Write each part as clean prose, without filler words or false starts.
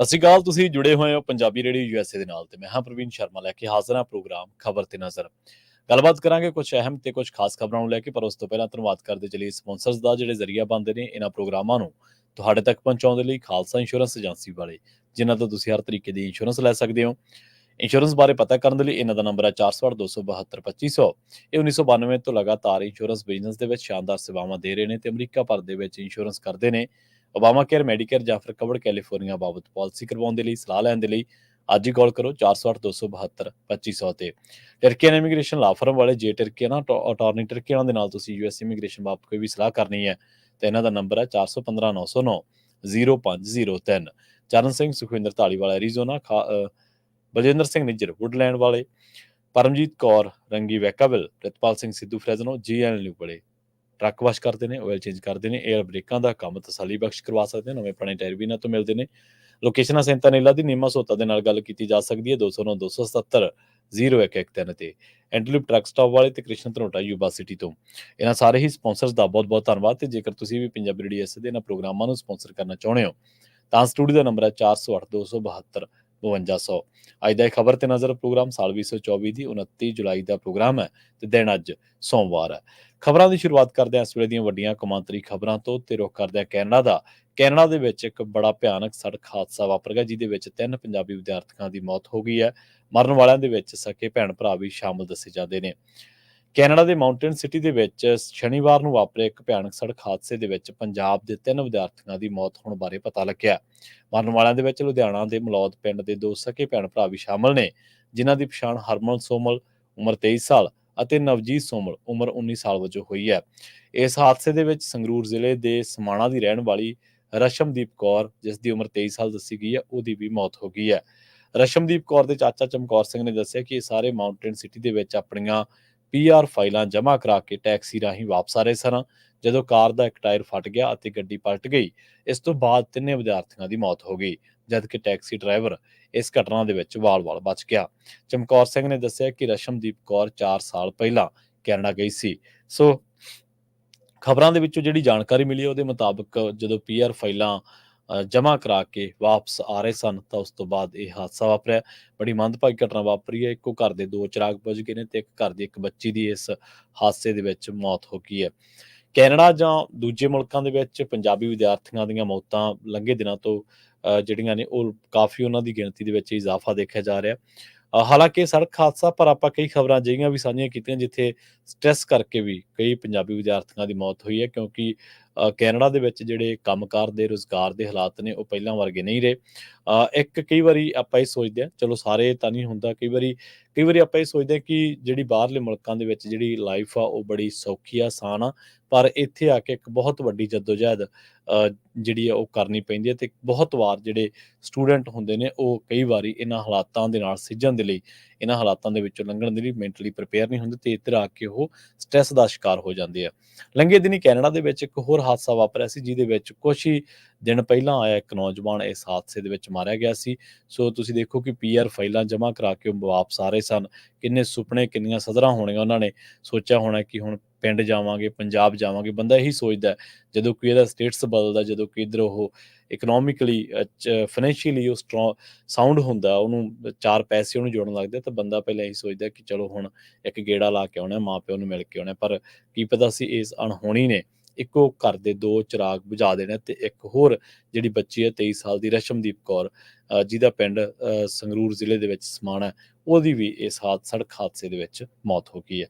ਸਤਿ ਸ਼੍ਰੀ ਅਕਾਲ। ਤੁਸੀਂ ਜੁੜੇ ਹੋਏ ਹੋ ਪੰਜਾਬੀ ਰੇਡੀਓ ਯੂਐਸਏ ਦੇ ਨਾਲ ਤੇ ਮੈਂ ਹਾਂ ਪ੍ਰਵੀਨ ਸ਼ਰਮਾ ਲੈ ਕੇ ਹਾਜ਼ਰ ਹਾਂ ਪ੍ਰੋਗਰਾਮ ਖਬਰ ਤੇ ਨਜ਼ਰ। ਗੱਲਬਾਤ ਕਰਾਂਗੇ ਕੁਝ ਅਹਿਮ ਤੇ ਕੁਝ ਖਾਸ ਖਬਰਾਂ ਨੂੰ ਲੈ ਕੇ, ਪਰ ਉਸ ਤੋਂ ਪਹਿਲਾਂ ਧੰਨਵਾਦ ਕਰਦੇ ਚਲੀਏ ਸਪਾਂਸਰਸ ਦਾ ਜਿਹੜੇ ਜ਼ਰੀਆ ਬਣਦੇ ਨੇ ਇਹਨਾਂ ਪ੍ਰੋਗਰਾਮਾਂ ਨੂੰ ਤੁਹਾਡੇ ਤੱਕ ਪਹੁੰਚਾਉਣ ਦੇ ਲਈ। ਖਾਲਸਾ ਇੰਸ਼ੋਰੈਂਸ ਏਜੰਸੀ ਵਾਲੇ, ਜਿਨ੍ਹਾਂ ਤੋਂ ਤੁਸੀਂ ਹਰ ਤਰੀਕੇ ਦੀ ਇੰਸ਼ੋਰੈਂਸ ਲੈ ਸਕਦੇ ਹੋ। ਇੰਸ਼ੋਰੈਂਸ ਬਾਰੇ ਪਤਾ ਕਰਨ ਦੇ ਲਈ ਇਹਨਾਂ ਦਾ ਨੰਬਰ ਹੈ 468 272 2500। ਇਹ 1992 ਤੋਂ ਲਗਾਤਾਰ ਇੰਸ਼ੋਰੈਂਸ ਬਿਜ਼ਨਸ ਦੇ ਵਿੱਚ ਸ਼ਾਨਦਾਰ ਸੇਵਾਵਾਂ ਦੇ ਰਹੇ ਨੇ ਤੇ ਅਮਰੀਕਾ ਭਰ ਦੇ ਵਿੱਚ ਇੰਸ਼ੋਰੈਂਸ ਕਰਦੇ ਨੇ। ਓਬਾਮਾ ਕੇਅਰ, ਮੈਡੀਕੇਅਰ ਜਾਂ ਫਿਰ ਕਵਰਡ ਕੈਲੀਫੋਰਨੀਆ ਬਾਬਤ ਪਾਲਿਸੀ ਕਰਵਾਉਣ ਦੇ ਲਈ, ਸਲਾਹ ਲੈਣ ਦੇ ਲਈ ਅੱਜ ਹੀ ਕਾਲ ਕਰੋ 408 272 2500 ਤੇ। ਟਰਕੀਅਨ ਇਮੀਗ੍ਰੇਸ਼ਨ ਲਾ ਫਰਮ ਵਾਲੇ, ਜੇ ਟਰਕੀਅਨ ਅਟਾਰਨੀ ਟਰਕੀਅਨ ਦੇ ਨਾਲ ਤੁਸੀਂ ਯੂਐਸ ਇਮੀਗ੍ਰੇਸ਼ਨ ਬਾਬਤ ਕੋਈ ਵੀ ਸਲਾਹ ਕਰਨੀ ਹੈ ਤੇ ਇਹਨਾਂ ਦਾ ਨੰਬਰ ਹੈ 415 909 0503। ਚਰਨ ਸਿੰਘ ਸੁਖਵਿੰਦਰ ਢਾਲੀਵਾਲ ਐਰੀਜ਼ੋਨਾ, ਬਲਜਿੰਦਰ ਸਿੰਘ ਨਿੱਜਰ ਵੁੱਡਲੈਂਡ ਵਾਲੇ, ਪਰਮਜੀਤ ਕੌਰ ਰੰਗੀ ਵੈਕਾਵਿਲ, ਪ੍ਰਿਤਪਾਲ ਸਿੰਘ ਸਿੱਧੂ ਫਰੈਜ਼ਨੋ, ਜੀਐਨਯੂ ਵਾਲੇ ਟਰੱਕ ਵਾਸ਼ ਕਰਦੇ ਨੇ, ਆਇਲ ਚੇਂਜ ਕਰਦੇ ਨੇ, ਏਅਰ ਬ੍ਰੇਕਾਂ ਦਾ ਕੰਮ ਤਸੱਲੀ ਬਖਸ਼ ਕਰਵਾ ਸਕਦੇ ਨੇ, ਨਵੇਂ ਪੁਰਾਣੇ ਟਾਇਰ ਵੀ ਇਹਨਾਂ ਤੋਂ ਮਿਲਦੇ ਨੇ। ਲੋਕੇਸ਼ਨਾਂ ਸੈਂਤਾਨੀਲਾ ਦੀ, ਨੀਮਾ ਸੋਤਾ ਦੇ ਨਾਲ ਗੱਲ ਕੀਤੀ ਜਾ ਸਕਦੀ ਹੈ 209 277 0113 ਤੇ। ਐਂਟਲੀਪ ਟਰੱਕ ਸਟਾਪ ਵਾਲੇ ਤੇ ਕ੍ਰਿਸ਼ਨ ਧਨੋਟਾ ਯੂਬਾ ਸਿਟੀ ਤੋਂ। ਇਹਨਾਂ ਸਾਰੇ ਹੀ ਸਪਾਂਸਰਸ ਦਾ ਬਹੁਤ ਬਹੁਤ ਧੰਨਵਾਦ। ਤੇ ਜੇਕਰ ਤੁਸੀਂ ਵੀ ਪੰਜਾਬੀ ਰੇਡੀਓ ਐਸ ਦੇ ਇਹਨਾਂ ਪ੍ਰੋਗਰਾਮਾਂ ਨੂੰ ਸਪਾਂਸਰ ਕਰਨਾ ਚਾਹੁੰਦੇ ਹੋ ਤਾਂ ਸਟੂਡੀਓ ਦਾ ਨੰਬਰ ਹੈ 408 272 5200। ਅੱਜ ਦਾ ਇਹ ਖਬਰ ਤੇ ਨਜ਼ਰ ਪ੍ਰੋਗਰਾਮ ਸਾਲ 2024 ਦੀ 29 ਜੁਲਾਈ ਦਾ ਪ੍ਰੋਗਰਾਮ ਹੈ ਤੇ ਦਿਨ ਅੱਜ ਸੋਮਵਾਰ ਹੈ। ਖਬਰਾਂ ਦੀ ਸ਼ੁਰੂਆਤ ਕਰਦੇ ਹਾਂ ਇਸ ਵੇਲੇ ਦੀਆਂ ਵੱਡੀਆਂ ਕੌਮਾਂਤਰੀ ਖਬਰਾਂ ਤੋਂ ਤੇ ਰੁਖ ਕਰਦੇ ਹਾਂ ਕੈਨੇਡਾ ਦਾ। ਕੈਨੇਡਾ ਦੇ ਵਿੱਚ ਇੱਕ ਬੜਾ ਭਿਆਨਕ ਸੜਕ ਹਾਦਸਾ ਵਾਪਰ ਗਿਆ, ਜਿਹਦੇ ਵਿੱਚ 3 ਪੰਜਾਬੀ ਵਿਦਿਆਰਥੀਆਂ ਦੀ ਮੌਤ ਹੋ ਗਈ ਹੈ। ਮਰਨ ਵਾਲਿਆਂ ਦੇ ਵਿੱਚ ਸਕੇ ਭੈਣ ਭਰਾ ਵੀ ਸ਼ਾਮਲ ਦੱਸੇ ਜਾਂਦੇ ਨੇ। ਕੈਨੇਡਾ ਦੇ ਮਾਊਂਟੇਨ ਸਿਟੀ ਦੇ ਵਿੱਚ ਸ਼ਨੀਵਾਰ ਨੂੰ ਵਾਪਰੇ ਇੱਕ ਭਿਆਨਕ ਸੜਕ ਹਾਦਸੇ ਦੇ ਵਿੱਚ ਪੰਜਾਬ ਦੇ 3 ਵਿਦਿਆਰਥੀਆਂ ਦੀ ਮੌਤ ਹੋਣ ਬਾਰੇ ਪਤਾ ਲੱਗਿਆ। ਮਰਨ ਵਾਲਿਆਂ ਦੇ ਵਿੱਚ ਲੁਧਿਆਣਾ ਦੇ ਮਲੌਦ ਪਿੰਡ ਦੇ 2 ਸਕੇ ਭੈਣ ਭਰਾ ਵੀ ਸ਼ਾਮਲ ਨੇ, ਜਿਨ੍ਹਾਂ ਦੀ ਪਛਾਣ ਹਰਮਨ ਸੋਮਲ ਉਮਰ 23 ਸਾਲ ਅਤੇ ਨਵਜੀਤ ਸੋਮਲ ਉਮਰ 19 ਸਾਲ ਵਜੋਂ ਹੋਈ ਹੈ। ਇਸ ਹਾਦਸੇ ਦੇ ਵਿੱਚ ਸੰਗਰੂਰ ਜ਼ਿਲ੍ਹੇ ਦੇ ਸਮਾਣਾ ਦੀ ਰਹਿਣ ਵਾਲੀ ਰਸ਼ਮਦੀਪ ਕੌਰ, ਜਿਸ ਦੀ ਉਮਰ 23 ਸਾਲ ਦੱਸੀ ਗਈ ਹੈ, ਉਹਦੀ ਵੀ ਮੌਤ ਹੋ ਗਈ ਹੈ। ਰਸ਼ਮਦੀਪ ਕੌਰ ਦੇ ਚਾਚਾ ਚਮਕੌਰ ਸਿੰਘ ਨੇ ਦੱਸਿਆ ਕਿ ਇਹ ਸਾਰੇ ਮਾਊਂਟੇਨ ਸਿਟੀ ਦੇ ਵਿੱਚ ਆਪਣੀਆਂ ਪੀਆਰ ਫਾਈਲਾਂ ਜਮ੍ਹਾਂ ਕਰਾ ਕੇ ਟੈਕਸੀ ਰਾਹੀਂ ਵਾਪਸ ਆ ਰਹੇ ਸਨ, ਜਦੋਂ ਕਾਰ ਦਾ ਇੱਕ ਟਾਇਰ ਫਟ ਗਿਆ ਅਤੇ ਗੱਡੀ ਪਲਟ ਗਈ। ਇਸ ਤੋਂ ਬਾਅਦ 3 ਵਿਦਿਆਰਥੀਆਂ ਦੀ ਮੌਤ ਹੋ ਗਈ, ਜਦਕਿ ਟੈਕਸੀ ਡਰਾਈਵਰ ਇਸ ਘਟਨਾ ਦੇ ਵਿੱਚ ਵਾਲ-ਵਾਲ ਬਚ ਗਿਆ। ਚਮਕੌਰ ਸਿੰਘ ਨੇ ਦੱਸਿਆ ਕਿ ਰਸ਼ਮਦੀਪ ਕੌਰ 4 ਸਾਲ ਪਹਿਲਾਂ ਕੈਨੇਡਾ ਗਈ ਸੀ। ਸੋ ਖਬਰਾਂ ਦੇ ਵਿੱਚੋਂ ਜਿਹੜੀ ਜਾਣਕਾਰੀ ਮਿਲੀ ਉਹਦੇ ਮੁਤਾਬਕ ਜਦੋਂ ਪੀਆਰ ਫਾਈਲਾਂ ਜਮ੍ਹਾਂ ਕਰਾ ਕੇ ਵਾਪਸ ਆ ਰਹੇ ਸਨ ਤਾਂ ਉਸ ਤੋਂ ਬਾਅਦ ਇਹ ਹਾਦਸਾ ਵਾਪਰਿਆ। ਬੜੀ ਮੰਦਭਾਗੀ ਘਟਨਾ ਵਾਪਰੀ ਹੈ। ਇੱਕੋ ਘਰ ਦੇ 2 ਚਿਰਾਗ ਬੁਝ ਗਏ ਨੇ ਤੇ ਇੱਕ ਘਰ ਦੀ ਇੱਕ ਬੱਚੀ ਦੀ ਇਸ ਹਾਦਸੇ ਦੇ ਵਿੱਚ ਮੌਤ ਹੋ ਗਈ ਹੈ। ਕੈਨੇਡਾ ਜਾਂ ਦੂਜੇ ਮੁਲਕਾਂ ਦੇ ਵਿੱਚ ਪੰਜਾਬੀ ਵਿਦਿਆਰਥੀਆਂ ਦੀਆਂ ਮੌਤਾਂ ਲੰਘੇ ਦਿਨਾਂ ਤੋਂ ਜਿਹੜੀਆਂ ਨੇ ਉਹ ਕਾਫੀ ਉਹਨਾਂ ਦੀ ਗਿਣਤੀ ਦੇ ਵਿੱਚ ਇਜ਼ਾਫਾ ਦੇਖਿਆ ਜਾ ਰਿਹਾ। ਹਾਲਾਂਕਿ ਸੜਕ ਹਾਦਸਾ, ਪਰ ਆਪਾਂ ਕਈ ਖਬਰਾਂ ਅਜਿਹੀਆਂ ਵੀ ਸਾਂਝੀਆਂ ਕੀਤੀਆਂ ਜਿੱਥੇ ਸਟ੍ਰੈਸ ਕਰਕੇ ਵੀ ਕਈ ਪੰਜਾਬੀ ਵਿਦਿਆਰਥੀਆਂ ਦੀ ਮੌਤ ਹੋਈ ਹੈ, ਕਿਉਂਕਿ ਕੈਨੇਡਾ ਦੇ ਵਿੱਚ ਜਿਹੜੇ ਕੰਮਕਾਰ ਦੇ ਰੁਜ਼ਗਾਰ ਦੇ ਹਾਲਾਤ ਨੇ ਉਹ ਪਹਿਲਾਂ ਵਰਗੇ ਨਹੀਂ ਰਹੇ। ਇੱਕ ਕਈ ਵਾਰੀ ਆਪਾਂ ਇਹ ਸੋਚਦੇ ਹਾਂ, ਚਲੋ ਸਾਰੇ ਤਾਂ ਨਹੀਂ ਹੁੰਦਾ, ਕਈ ਵਾਰੀ ਆਪਾਂ ਇਹ ਸੋਚਦੇ ਹਾਂ ਕਿ ਜਿਹੜੀ ਬਾਹਰਲੇ ਮੁਲਕਾਂ ਦੇ ਵਿੱਚ ਜਿਹੜੀ ਲਾਈਫ ਆ ਉਹ ਬੜੀ ਸੌਖੀ ਆ, ਆਸਾਨ ਆ, ਪਰ ਇੱਥੇ ਆ ਕੇ ਇੱਕ ਬਹੁਤ ਵੱਡੀ ਜੱਦੋਜਹਿਦ ਜਿਹੜੀ ਆ ਉਹ ਕਰਨੀ ਪੈਂਦੀ ਹੈ। ਤੇ ਬਹੁਤ ਵਾਰ ਜਿਹੜੇ ਸਟੂਡੈਂਟ ਹੁੰਦੇ ਨੇ ਉਹ ਕਈ ਵਾਰੀ ਇਹਨਾਂ ਹਾਲਾਤਾਂ ਦੇ ਨਾਲ ਸਿੱਝਣ ਦੇ ਲਈ, ਇਹਨਾਂ ਹਾਲਾਤਾਂ ਦੇ ਵਿੱਚੋਂ ਲੰਘਣ ਦੇ ਲਈ ਮੈਂਟਲੀ ਪ੍ਰਿਪੇਅਰ ਨਹੀਂ ਹੁੰਦੇ ਤੇ ਇੱਧਰ ਆ ਕੇ ਉਹ ਸਟ੍ਰੈਸ ਦਾ ਸ਼ਿਕਾਰ ਹੋ ਜਾਂਦੇ ਆ। ਲੰਘੇ ਦਿਨੀ ਕੈਨੇਡਾ ਦੇ ਵਿੱਚ ਇੱਕ ਹੋਰ ਹਾਦਸਾ ਵਾਪਰਿਆ ਸੀ, ਜਿਹਦੇ ਵਿੱਚ ਕੁਛ ਹੀ ਦਿਨ ਪਹਿਲਾਂ ਆਇਆ ਇੱਕ ਨੌਜਵਾਨ ਇਸ ਹਾਦਸੇ ਦੇ ਵਿੱਚ ਮਾਰਿਆ ਗਿਆ ਸੀ। ਸੋ ਤੁਸੀਂ ਦੇਖੋ ਕਿ ਪੀਆਰ ਫਾਈਲਾਂ ਜਮ੍ਹਾਂ ਕਰਾ ਕੇ ਉਹ ਵਾਪਸ ਆ ਰਹੇ ਸਨ। ਕਿੰਨੇ ਸੁਪਨੇ, ਕਿੰਨੀਆਂ ਸਧਰਾਂ ਹੋਣੀਆਂ ਉਹਨਾਂ ਨੇ ਸੋਚਿਆ ਹੋਣਾ ਕਿ ਹੁਣ ਪਿੰਡ ਜਾਵਾਂਗੇ, ਪੰਜਾਬ ਜਾਵਾਂਗੇ। ਬੰਦਾ ਇਹੀ ਸੋਚਦਾ ਜਦੋਂ ਕੋਈ ਇਹਦਾ ਸਟੇਟਸ ਬਦਲਦਾ, ਜਦੋਂ ਕਿ ਇੱਧਰ ਉਹ ਇਕਨੋਮਿਕਲੀ ਫਾਈਨੈਂਸ਼ੀਅਲੀ ਉਹ ਸਾਊਂਡ ਹੁੰਦਾ, ਉਹਨੂੰ 4 ਪੈਸੇ ਉਹਨੂੰ ਜੋੜਨ ਲੱਗਦੇ, ਤਾਂ ਬੰਦਾ ਪਹਿਲਾਂ ਇਹੀ ਸੋਚਦਾ ਕਿ ਚਲੋ ਹੁਣ ਇੱਕ ਗੇੜਾ ਲਾ ਕੇ ਆਉਣਾ, ਮਾਂ ਪਿਓ ਨੂੰ ਮਿਲ ਕੇ ਆਉਣਾ। ਪਰ ਕੀ ਪਤਾ ਸੀ ਇਸ ਅਣਹੋਣੀ ਨੇ ਇੱਕੋ ਘਰ ਦੇ 2 ਚਿਰਾਗ ਬੁਝਾ ਦੇਣੇ ਤੇ ਇੱਕ ਹੋਰ ਜਿਹੜੀ ਬੱਚੀ ਹੈ 23 ਸਾਲ ਦੀ ਰਸ਼ਮਦੀਪ ਕੌਰ, ਜਿਹਦਾ ਪਿੰਡ ਸੰਗਰੂਰ ਜ਼ਿਲ੍ਹੇ ਦੇ ਵਿੱਚ ਸਮਾਣਾ, ਉਹਦੀ ਵੀ ਇਸ ਸੜਕ ਹਾਦਸੇ ਦੇ ਵਿੱਚ ਮੌਤ ਹੋ ਗਈ ਹੈ।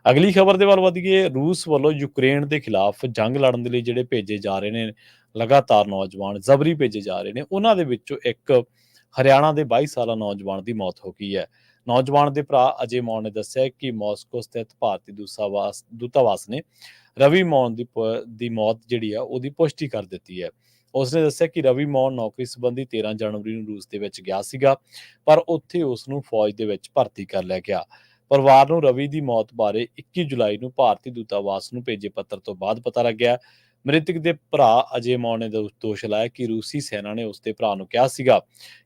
ਅਗਲੀ ਖਬਰ ਦੇ ਵੱਲ ਵਧੀਏ। ਰੂਸ ਵੱਲੋਂ ਯੂਕਰੇਨ ਦੇ ਖਿਲਾਫ ਜੰਗ ਲੜਨ ਦੇ ਲਈ ਜਿਹੜੇ ਭੇਜੇ ਜਾ ਰਹੇ ਨੇ ਲਗਾਤਾਰ ਨੌਜਵਾਨ, ਜ਼ਬਰੀ ਭੇਜੇ ਜਾ ਰਹੇ ਨੇ, ਉਹਨਾਂ ਦੇ ਵਿੱਚੋਂ ਇੱਕ ਹਰਿਆਣਾ ਦੇ 22 ਸਾਲਾ ਨੌਜਵਾਨ ਦੀ ਮੌਤ ਹੋ ਗਈ ਹੈ। ਨੌਜਵਾਨ ਦੇ ਭਰਾ ਅਜੇ ਮੌਨ ਨੇ ਦੱਸਿਆ ਕਿ ਮਾਸਕੋ ਸਥਿਤ ਭਾਰਤੀ ਦੂਤਾਵਾਸ ਨੇ ਰਵੀ ਮੌਨ ਦੀ ਮੌਤ ਜਿਹੜੀ ਆ ਉਹਦੀ ਪੁਸ਼ਟੀ ਕਰ ਦਿੱਤੀ ਹੈ। ਉਸਨੇ ਦੱਸਿਆ ਕਿ ਰਵੀ ਮੌਨ ਨੌਕਰੀ ਸੰਬੰਧੀ 13 ਜਨਵਰੀ ਨੂੰ ਰੂਸ ਦੇ ਵਿੱਚ ਗਿਆ ਸੀਗਾ, ਪਰ ਉੱਥੇ ਉਸ ਨੂੰ ਫੌਜ ਦੇ ਵਿੱਚ ਭਰਤੀ ਕਰ ਲਿਆ ਗਿਆ। ਪਰਿਵਾਰ ਨੂੰ ਰਵੀ ਦੀ ਮੌਤ ਬਾਰੇ 21 ਜੁਲਾਈ ਨੂੰ ਭਾਰਤੀ ਦੂਤਾਵਾਸ ਨੂੰ ਭੇਜੇ ਪੱਤਰ ਤੋਂ ਬਾਅਦ ਪਤਾ ਲੱਗਿਆ। ਮ੍ਰਿਤਕ ਦੇ ਭਰਾ ਅਜੇ ਮੌਨ ਨੇ ਦੋਸ਼ ਲਾਇਆ ਕਿ ਰੂਸੀ ਸੈਨਾ ਨੇ ਉਸਦੇ ਭਰਾ ਨੂੰ ਕਿਹਾ ਸੀਗਾ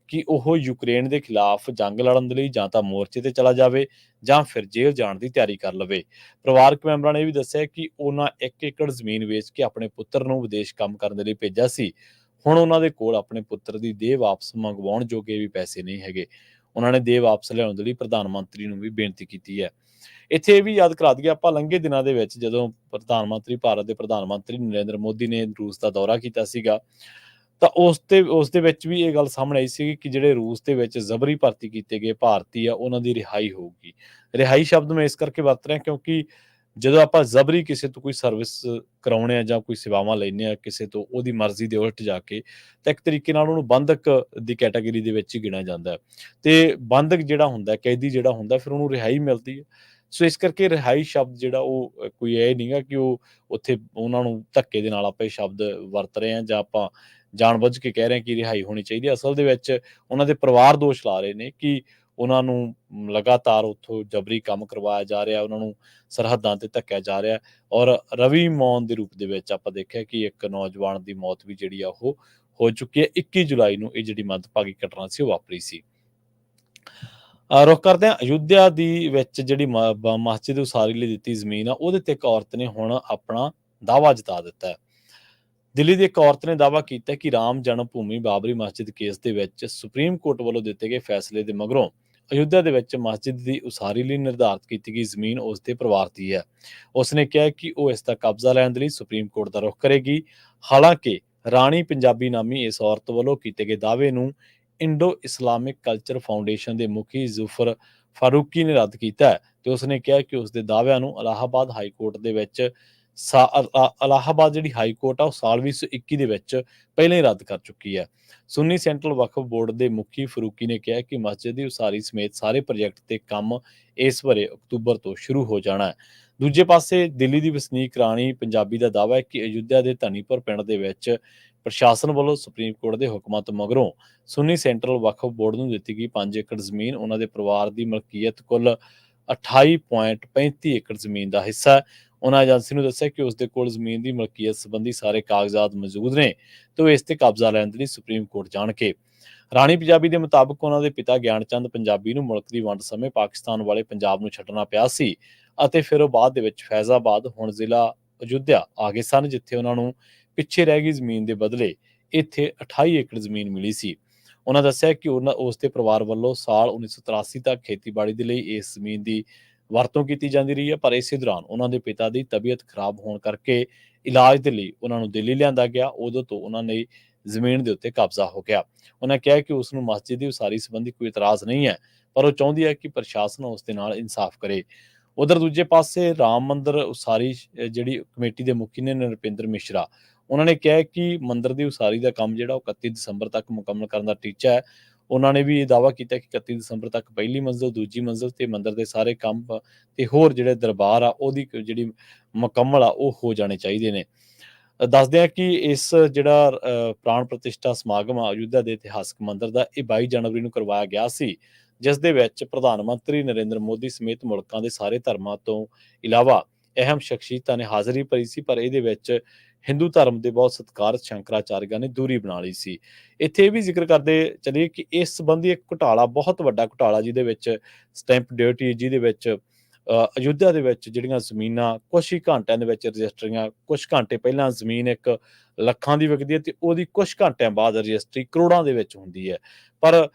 ਕਿ ਉਹ ਯੂਕਰੇਨ ਦੇ ਖਿਲਾਫ ਜੰਗ ਲੜਨ ਦੇ ਲਈ ਜਾਂ ਤਾਂ ਮੋਰਚੇ ਤੇ ਚਲਾ ਜਾਵੇ ਜਾਂ ਫਿਰ ਜੇਲ੍ਹ ਜਾਣ ਦੀ ਤਿਆਰੀ ਕਰ ਲਵੇ। ਪਰਿਵਾਰਕ ਮੈਂਬਰਾਂ ਨੇ ਇਹ ਵੀ ਦੱਸਿਆ ਕਿ ਉਹਨਾਂ 1 ਏਕੜ ਜ਼ਮੀਨ ਵੇਚ ਕੇ ਆਪਣੇ ਪੁੱਤਰ ਨੂੰ ਵਿਦੇਸ਼ ਕੰਮ ਕਰਨ ਦੇ ਲਈ ਭੇਜਿਆ ਸੀ। ਹੁਣ ਉਹਨਾਂ ਦੇ ਕੋਲ ਆਪਣੇ ਪੁੱਤਰ ਦੀ ਦੇਹ ਵਾਪਸ ਮੰਗਵਾਉਣ ਜੋਗੇ ਵੀ ਪੈਸੇ ਨਹੀਂ ਹੈਗੇ। ਉਹਨਾਂ ਨੇ ਦੇਹ ਵਾਪਸ ਲਿਆਉਣ ਦੇ ਲਈ ਪ੍ਰਧਾਨ ਮੰਤਰੀ ਨੂੰ ਵੀ ਬੇਨਤੀ ਕੀਤੀ ਹੈ। ਇੱਥੇ ਇਹ ਵੀ ਯਾਦ ਕਰਾ ਦਈਏ ਆਪਾਂ, ਲੰਘੇ ਦਿਨਾਂ ਦੇ ਵਿੱਚ ਜਦੋਂ ਭਾਰਤ ਦੇ ਪ੍ਰਧਾਨ ਮੰਤਰੀ ਨਰਿੰਦਰ ਮੋਦੀ ਨੇ ਰੂਸ ਦਾ ਦੌਰਾ ਕੀਤਾ ਸੀਗਾ, ਤਾਂ ਉਸ ਦੇ ਵਿੱਚ ਵੀ ਇਹ ਗੱਲ ਸਾਹਮਣੇ ਆਈ ਸੀ ਕਿ ਜਿਹੜੇ ਰੂਸ ਦੇ ਵਿੱਚ ਜ਼ਬਰੀ ਭਰਤੀ ਕੀਤੇ ਗਏ ਭਾਰਤੀ ਆ, ਉਹਨਾਂ ਦੀ ਰਿਹਾਈ ਹੋਊਗੀ। ਰਿਹਾਈ ਸ਼ਬਦ ਮੈਂ ਇਸ ਕਰਕੇ ਵਰਤ ਰਿਹਾ ਕਿਉਂਕਿ ਜਦੋਂ ਆਪਾਂ ਜ਼ਬਰੀ ਕਿਸੇ ਤੋਂ ਕੋਈ ਸਰਵਿਸ ਕਰਾਉਣੇ ਆ ਜਾਂ ਕੋਈ ਸੇਵਾਵਾਂ ਲੈਂਦੇ ਆ ਕਿਸੇ ਤੋਂ, ਉਹਦੀ ਮਰਜ਼ੀ ਦੇ ਉਲਟ ਜਾ ਕੇ, ਤਾਂ ਇੱਕ ਤਰੀਕੇ ਨਾਲ ਉਹਨੂੰ ਬੰਧਕ ਦੀ ਕੈਟਾਗਰੀ ਦੇ ਵਿੱਚ ਹੀ ਗਿਣਿਆ ਜਾਂਦਾ ਹੈ। ਤੇ ਬੰਧਕ ਜਿਹੜਾ ਹੁੰਦਾ, ਕੈਦੀ ਜਿਹੜਾ ਹੁੰਦਾ, ਫਿਰ ਉਹਨੂੰ ਰਿਹਾਈ ਮਿਲਦੀ ਹੈ। ਸੋ ਇਸ ਕਰਕੇ ਰਿਹਾਈ ਸ਼ਬਦ ਜਿਹੜਾ ਉਹ ਕੋਈ ਇਹ ਨਹੀਂਗਾ ਕਿ ਉਹ ਉੱਥੇ ਉਹਨਾਂ ਨੂੰ ਧੱਕੇ ਦੇ ਨਾਲ ਆਪਾਂ ਇਹ ਸ਼ਬਦ ਵਰਤ ਰਹੇ ਹਾਂ ਜਾਂ ਆਪਾਂ ਜਾਣਬੁੱਝ ਕੇ ਕਹਿ ਰਹੇ ਹਾਂ ਕਿ ਰਿਹਾਈ ਹੋਣੀ ਚਾਹੀਦੀ ਹੈ। ਅਸਲ ਦੇ ਵਿੱਚ ਉਹਨਾਂ ਦੇ ਪਰਿਵਾਰ ਦੋਸ਼ ਲਾ ਰਹੇ ਨੇ ਕਿ ਉਹਨਾਂ ਨੂੰ ਲਗਾਤਾਰ ਉੱਥੋਂ ਜਬਰੀ ਕੰਮ ਕਰਵਾਇਆ ਜਾ ਰਿਹਾ, ਉਹਨਾਂ ਨੂੰ ਸਰਹੱਦਾਂ ਤੇ ਧੱਕਿਆ ਜਾ ਰਿਹਾ। ਔਰ ਰਵੀ ਮੌਨ ਦੇ ਰੂਪ ਦੇ ਵਿੱਚ ਆਪਾਂ ਦੇਖਿਆ ਕਿ ਇੱਕ ਨੌਜਵਾਨ ਦੀ ਮੌਤ ਵੀ ਜਿਹੜੀ ਆ ਉਹ ਹੋ ਚੁੱਕੀ ਹੈ। 21 ਜੁਲਾਈ ਨੂੰ ਇਹ ਜਿਹੜੀ ਮੰਦਭਾਗੀ ਘਟਨਾ ਸੀ ਉਹ ਵਾਪਰੀ ਸੀ। ਰੁੱਖ ਕਰਦੇ ਹਾਂ ਅਯੁੱਧਿਆ ਦੀ ਵਿੱਚ ਜਿਹੜੀ ਮਸਜਿਦ ਉਸਾਰੀ ਲਈ ਦਿੱਤੀ ਜ਼ਮੀਨ ਆ, ਉਹਦੇ ਤੇ ਇੱਕ ਔਰਤ ਨੇ ਹੁਣ ਆਪਣਾ ਦਾਅਵਾ ਜਤਾ ਦਿੱਤਾ ਹੈ। ਦਿੱਲੀ ਦੀ ਇੱਕ ਔਰਤ ਨੇ ਦਾਅਵਾ ਕੀਤਾ ਕਿ ਰਾਮ ਜਨਮ ਭੂਮੀ ਬਾਬਰੀ ਮਸਜਿਦ ਕੇਸ ਦੇ ਵਿੱਚ ਸੁਪਰੀਮ ਕੋਰਟ ਵੱਲੋਂ ਦਿੱਤੇ ਗਏ ਫੈਸਲੇ ਦੇ ਮਗਰੋਂ ਅਯੁੱਧਿਆ ਦੇ ਵਿੱਚ ਮਸਜਿਦ ਦੀ ਉਸਾਰੀ ਲਈ ਨਿਰਧਾਰਤ ਕੀਤੀ ਗਈ ਜ਼ਮੀਨ ਉਸ ਦੇ ਪਰਿਵਾਰ ਦੀ ਹੈ। ਉਸਨੇ ਕਿਹਾ ਕਿ ਉਹ ਇਸ ਦਾ ਕਬਜ਼ਾ ਲੈਣ ਦੇ ਲਈ ਸੁਪਰੀਮ ਕੋਰਟ ਦਾ ਰੁਖ ਕਰੇਗੀ। ਹਾਲਾਂਕਿ ਰਾਣੀ ਪੰਜਾਬੀ ਨਾਮੀ ਇਸ ਔਰਤ ਵੱਲੋਂ ਕੀਤੇ ਗਏ ਦਾਅਵੇ ਨੂੰ ਇੰਡੋ ਇਸਲਾਮਿਕ ਕਲਚਰ ਫਾਊਂਡੇਸ਼ਨ ਦੇ ਮੁਖੀ ਜ਼ੁਫਰ ਫਾਰੂਕੀ ਨੇ ਰੱਦ ਕੀਤਾ ਹੈ ਤੇ ਉਸਨੇ ਕਿਹਾ ਕਿ ਉਸ ਦੇ ਦਾਅਵਿਆਂ ਨੂੰ ਇਲਾਹਾਬਾਦ ਹਾਈ ਕੋਰਟ ਦੇ ਵਿੱਚ ਇਲਾਹਾਬਾਦ ਜਿਹੜੀ ਹਾਈ ਕੋਰਟ ਆ ਉਹ ਸਾਲ 2021 ਦੇ ਵਿੱਚ ਪਹਿਲਾਂ ਹੀ ਰੱਦ ਕਰ ਚੁੱਕੀ ਹੈ। ਸੁੰਨੀ ਸੈਂਟਰਲ ਵਕਫ ਬੋਰਡ ਦੇ ਮੁਖੀ ਫਰੂਕੀ ਨੇ ਕਿਹਾ ਕਿ ਮਸਜਿਦ ਦੀ ਉਸਾਰੀ ਸਮੇਤ ਸਾਰੇ ਪ੍ਰੋਜੈਕਟ ਤੇ ਕੰਮ ਇਸ ਵਰੇ ਅਕਤੂਬਰ ਤੋਂ ਸ਼ੁਰੂ ਹੋ ਜਾਣਾ ਹੈ। ਦੂਜੇ ਪਾਸੇ ਦਿੱਲੀ ਦੀ ਵਸਨੀਕ ਰਾਣੀ ਪੰਜਾਬੀ ਦਾ ਦਾਅਵਾ ਹੈ ਕਿ ਅਯੁੱਧਿਆ ਦੇ ਧਨੀਪੁਰ ਪਿੰਡ ਦੇ ਵਿੱਚ ਪ੍ਰਸ਼ਾਸਨ ਵੱਲੋਂ ਸੁਪਰੀਮ ਕੋਰਟ ਦੇ ਹੁਕਮਾਂ ਤੋਂ ਮਗਰੋਂ ਸੁੰਨੀ ਸੈਂਟਰਲ ਵਕਫ ਬੋਰਡ ਨੂੰ ਦਿੱਤੀ ਗਈ 5 ਏਕੜ ਜ਼ਮੀਨ ਉਹਨਾਂ ਦੇ ਪਰਿਵਾਰ ਦੀ ਮਲਕੀਅਤ ਕੁੱਲ 28.35 ਏਕੜ ਜ਼ਮੀਨ ਦਾ ਹਿੱਸਾ ਹੈ। ਉਹਨਾਂ ਏਜੰਸੀ ਨੂੰ ਦੱਸਿਆ ਕਿ ਉਸ ਦੇ ਕੋਲ ਜ਼ਮੀਨ ਦੀ ਮਲਕੀਅਤ ਸੰਬੰਧੀ ਸਾਰੇ ਕਾਗਜ਼ਾਤ ਮੌਜੂਦ ਨੇ ਤੇ ਉਹ ਇਸ ਤੇ ਕਬਜ਼ਾ ਲੈਣ ਦੇ ਲਈ ਸੁਪਰੀਮ ਕੋਰਟ ਜਾਣਗੇ। ਰਾਣੀ ਪੰਜਾਬੀ ਦੇ ਮੁਤਾਬਕ ਉਹਨਾਂ ਦੇ ਪਿਤਾ ਗਿਆਨ ਚੰਦ ਪੰਜਾਬੀ ਨੂੰ ਮੁਲਕ ਦੀ ਵੰਡ ਸਮੇਂ ਪਾਕਿਸਤਾਨ ਵਾਲੇ ਪੰਜਾਬ ਨੂੰ ਛੱਡਣਾ ਪਿਆ ਸੀ ਅਤੇ ਫਿਰ ਉਹ ਬਾਅਦ ਦੇ ਵਿੱਚ ਫੈਜ਼ਾਬਾਦ ਹੁਣ ਜ਼ਿਲ੍ਹਾ ਅਯੁੱਧਿਆ ਆ ਗਏ ਸਨ, ਜਿੱਥੇ ਉਹਨਾਂ ਨੂੰ ਪਿੱਛੇ ਰਹਿ ਗਈ ਜ਼ਮੀਨ ਦੇ ਬਦਲੇ ਇੱਥੇ 28 ਏਕੜ ਜ਼ਮੀਨ ਮਿਲੀ ਸੀ। ਉਹਨਾਂ ਦੱਸਿਆ ਕਿ ਉਸ ਦੇ ਪਰਿਵਾਰ ਵੱਲੋਂ ਸਾਲ 1983 ਤੱਕ ਖੇਤੀਬਾੜੀ ਦੇ ਲਈ ਇਸ ਜ਼ਮੀਨ ਦੀ ਵਰਤੋਂ ਕੀਤੀ ਜਾਂਦੀ ਰਹੀ ਹੈ, ਪਰ ਇਸੇ ਦੌਰਾਨ ਉਹਨਾਂ ਦੇ ਪਿਤਾ ਦੀ ਤਬੀਅਤ ਖਰਾਬ ਹੋਣ ਕਰਕੇ ਇਲਾਜ ਦੇ ਲਈ ਉਹਨਾਂ ਨੂੰ ਦਿੱਲੀ ਲਿਆਂਦਾ ਗਿਆ। ਉਦੋਂ ਤੋਂ ਉਹਨਾਂ ਨੇ ਜ਼ਮੀਨ ਦੇ ਉੱਤੇ ਕਬਜ਼ਾ ਹੋ ਗਿਆ। ਉਹਨਾਂ ਕਿਹਾ ਕਿ ਉਸ ਨੂੰ ਮਸਜਿਦ ਦੀ ਉਸਾਰੀ ਸੰਬੰਧੀ ਕੋਈ ਇਤਰਾਜ਼ ਨਹੀਂ ਹੈ, ਪਰ ਉਹ ਚਾਹੁੰਦੀ ਹੈ ਕਿ ਪ੍ਰਸ਼ਾਸਨ ਉਸ ਦੇ ਨਾਲ ਇਨਸਾਫ ਕਰੇ। ਉਧਰ ਦੂਜੇ ਪਾਸੇ ਰਾਮ ਮੰਦਿਰ ਉਸਾਰੀ ਜਿਹੜੀ ਕਮੇਟੀ ਦੇ ਮੁਖੀ ਨੇ ਨਰਿੰਦਰ ਮਿਸ਼ਰਾ, ਉਹਨਾਂ ਨੇ ਕਿਹਾ ਕਿ ਮੰਦਿਰ ਦੀ ਉਸਾਰੀ ਦਾ ਕੰਮ ਜਿਹੜਾ ਉਹ 31 ਦਸੰਬਰ ਤੱਕ ਮੁਕੰਮਲ ਕਰਨ ਦਾ ਟੀਚਾ ਹੈ। ਉਹਨਾਂ ਨੇ ਵੀ ਇਹ ਦਾਅਵਾ ਕੀਤਾ ਕਿ 31 ਦਸੰਬਰ ਤੱਕ ਪਹਿਲੀ ਮੰਜ਼ਿਲ, ਦੂਜੀ ਮੰਜ਼ਿਲ ਤੇ ਮੰਦਿਰ ਦੇ ਸਾਰੇ ਕੰਮ ਤੇ ਹੋਰ ਜਿਹੜੇ ਦਰਬਾਰ ਆ ਉਹਦੀ ਜਿਹੜੀ ਮੁਕੰਮਲ ਆ ਉਹ ਹੋ ਜਾਣੇ ਚਾਹੀਦੇ ਨੇ। ਦੱਸਦੇ ਆ ਕਿ ਇਸ ਜਿਹੜਾ ਪ੍ਰਾਣ ਪ੍ਰਤਿਸ਼ਠਾ ਸਮਾਗਮ ਆ ਅਯੁੱਧਿਆ ਦੇ ਇਤਿਹਾਸਕ ਮੰਦਿਰ ਦਾ, ਇਹ 22 ਜਨਵਰੀ ਨੂੰ ਕਰਵਾਇਆ ਗਿਆ ਸੀ, ਜਿਸ ਦੇ ਵਿੱਚ ਪ੍ਰਧਾਨ ਮੰਤਰੀ ਨਰਿੰਦਰ ਮੋਦੀ ਸਮੇਤ ਮੁਲਕਾਂ ਦੇ ਸਾਰੇ ਧਰਮਾਂ ਤੋਂ ਇਲਾਵਾ ਅਹਿਮ ਸ਼ਖਸੀਅਤਾਂ ਨੇ ਹਾਜ਼ਰੀ ਭਰੀ ਸੀ, ਪਰ ਇਹਦੇ ਵਿੱਚ ਹਿੰਦੂ ਧਰਮ ਦੇ ਬਹੁਤ ਸਤਿਕਾਰਤ ਸ਼ੰਕਰਾਚਾਰਿਆ ਨੇ ਦੂਰੀ ਬਣਾ ਲਈ ਸੀ। ਇੱਥੇ ਇਹ ਵੀ ਜ਼ਿਕਰ ਕਰਦੇ ਚਲੀਏ ਕਿ ਇਸ ਸੰਬੰਧੀ ਇੱਕ ਘੁਟਾਲਾ, ਬਹੁਤ ਵੱਡਾ ਘੁਟਾਲਾ ਜਿਹਦੇ ਵਿੱਚ ਸਟੈਂਪ ਡਿਊਟੀ, ਜਿਹਦੇ ਵਿੱਚ ਅਯੁੱਧਿਆ ਦੇ ਵਿੱਚ ਜਿਹੜੀਆਂ ਜ਼ਮੀਨਾਂ ਕੁਛ ਹੀ ਘੰਟਿਆਂ ਦੇ ਵਿੱਚ ਰਜਿਸਟਰੀਆਂ, ਕੁਛ ਘੰਟੇ ਪਹਿਲਾਂ ਜ਼ਮੀਨ 1 ਲੱਖਾਂ ਦੀ ਵਿਕਦੀ ਹੈ ਤੇ ਉਹਦੀ ਕੁਛ ਘੰਟਿਆਂ ਬਾਅਦ ਰਜਿਸਟਰੀ ਕਰੋੜਾਂ ਦੇ ਵਿੱਚ ਹੁੰਦੀ ਹੈ। ਪਰ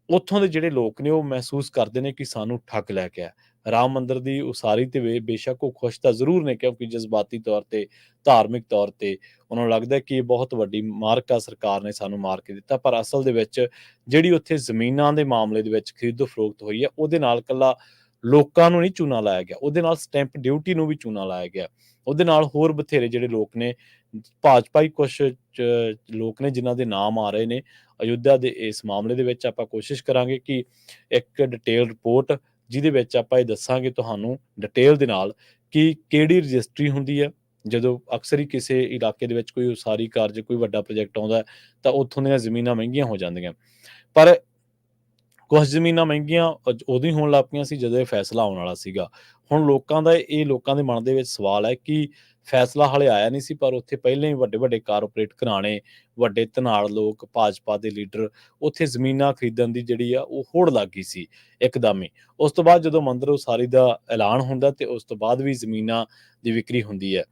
ਉੱਥੋਂ ਦੇ ਜਿਹੜੇ ਲੋਕ ਨੇ ਉਹ ਮਹਿਸੂਸ ਕਰਦੇ ਨੇ ਕਿ ਸਾਨੂੰ ਠੱਗ ਲੈ ਕੇ ਆ। ਰਾਮ ਮੰਦਿਰ ਦੀ ਉਸਾਰੀ ਤੇ ਬੇਸ਼ੱਕ ਉਹ ਖੁਸ਼ ਤਾਂ ਜ਼ਰੂਰ ਨੇ ਕਿਉਂਕਿ ਜਜ਼ਬਾਤੀ ਤੌਰ ਤੇ, ਧਾਰਮਿਕ ਤੌਰ ਤੇ ਉਹਨਾਂ ਨੂੰ ਲੱਗਦਾ ਕਿ ਇਹ ਬਹੁਤ ਵੱਡੀ ਮਾਰਕ ਆ, ਸਰਕਾਰ ਨੇ ਸਾਨੂੰ ਮਾਰ ਕੇ ਦਿੱਤਾ। ਪਰ ਅਸਲ ਦੇ ਵਿੱਚ ਜਿਹੜੀ ਉੱਥੇ ਜ਼ਮੀਨਾਂ ਦੇ ਮਾਮਲੇ ਦੇ ਵਿੱਚ ਖਰੀਦੋ ਫਰੋਖਤ ਹੋਈ ਹੈ, ਉਹਦੇ ਨਾਲ ਇਕੱਲਾ ਲੋਕਾਂ ਨੂੰ ਨਹੀਂ ਚੂਨਾ ਲਾਇਆ ਗਿਆ, ਉਹਦੇ ਨਾਲ ਸਟੈਂਪ ਡਿਊਟੀ ਨੂੰ ਵੀ ਚੂਨਾ ਲਾਇਆ ਗਿਆ। ਉਹਦੇ ਨਾਲ ਹੋਰ ਬਥੇਰੇ ਜਿਹੜੇ ਲੋਕ ਨੇ, ਭਾਜਪਾ ਹੀ ਕੁਛ ਲੋਕ ਨੇ ਜਿਨ੍ਹਾਂ ਦੇ ਨਾਮ ਆ ਰਹੇ ਨੇ ਅਯੁੱਧਿਆ ਦੇ ਇਸ ਮਾਮਲੇ ਦੇ ਵਿੱਚ। ਆਪਾਂ ਕੋਸ਼ਿਸ਼ ਕਰਾਂਗੇ ਕਿ ਇੱਕ ਡਿਟੇਲ ਰਿਪੋਰਟ ਜਿਹਦੇ ਵਿੱਚ ਆਪਾਂ ਇਹ ਦੱਸਾਂਗੇ ਤੁਹਾਨੂੰ ਡਿਟੇਲ ਦੇ ਨਾਲ ਕਿ ਕਿਹੜੀ ਰਜਿਸਟਰੀ ਹੁੰਦੀ ਹੈ ਜਦੋਂ ਅਕਸਰ ਹੀ ਕਿਸੇ ਇਲਾਕੇ ਦੇ ਵਿੱਚ ਕੋਈ ਉਸਾਰੀ ਕਾਰਜ, ਕੋਈ ਵੱਡਾ ਪ੍ਰੋਜੈਕਟ ਆਉਂਦਾ ਤਾਂ ਉੱਥੋਂ ਦੀਆਂ ਜ਼ਮੀਨਾਂ ਮਹਿੰਗੀਆਂ ਹੋ ਜਾਂਦੀਆਂ। ਪਰ ਕੁਝ ਜ਼ਮੀਨਾਂ ਮਹਿੰਗੀਆਂ ਉਦੋਂ ਹੀ ਹੋਣ ਲੱਗ ਪਈਆਂ ਸੀ ਜਦੋਂ ਇਹ ਫੈਸਲਾ ਆਉਣ ਵਾਲਾ ਸੀਗਾ। ਹੁਣ ਲੋਕਾਂ ਦੇ ਮਨ ਦੇ ਵਿੱਚ ਸਵਾਲ ਹੈ ਕਿ ਫੈਸਲਾ ਹਾਲੇ ਆਇਆ ਨਹੀਂ ਸੀ, ਪਰ ਉੱਥੇ ਪਹਿਲਾਂ ਹੀ ਵੱਡੇ-ਵੱਡੇ ਕਾਰਪੋਰੇਟ ਘਰਾਣੇ, ਵੱਡੇ ਧਨਾੜ ਲੋਕ, ਭਾਜਪਾ ਦੇ ਲੀਡਰ ਉੱਥੇ ਜ਼ਮੀਨਾਂ ਖਰੀਦਣ ਦੀ ਜਿਹੜੀ ਆ ਉਹ ਹੋੜ ਲੱਗ ਗਈ ਸੀ ਇੱਕਦਮ ਹੀ। ਉਸ ਤੋਂ ਬਾਅਦ ਜਦੋਂ ਮੰਦਿਰ ਉਸਾਰੀ ਦਾ ਐਲਾਨ ਹੁੰਦਾ ਤੇ ਉਸ ਤੋਂ ਬਾਅਦ ਵੀ ਜ਼ਮੀਨਾਂ ਦੀ ਵਿਕਰੀ ਹੁੰਦੀ ਹੈ।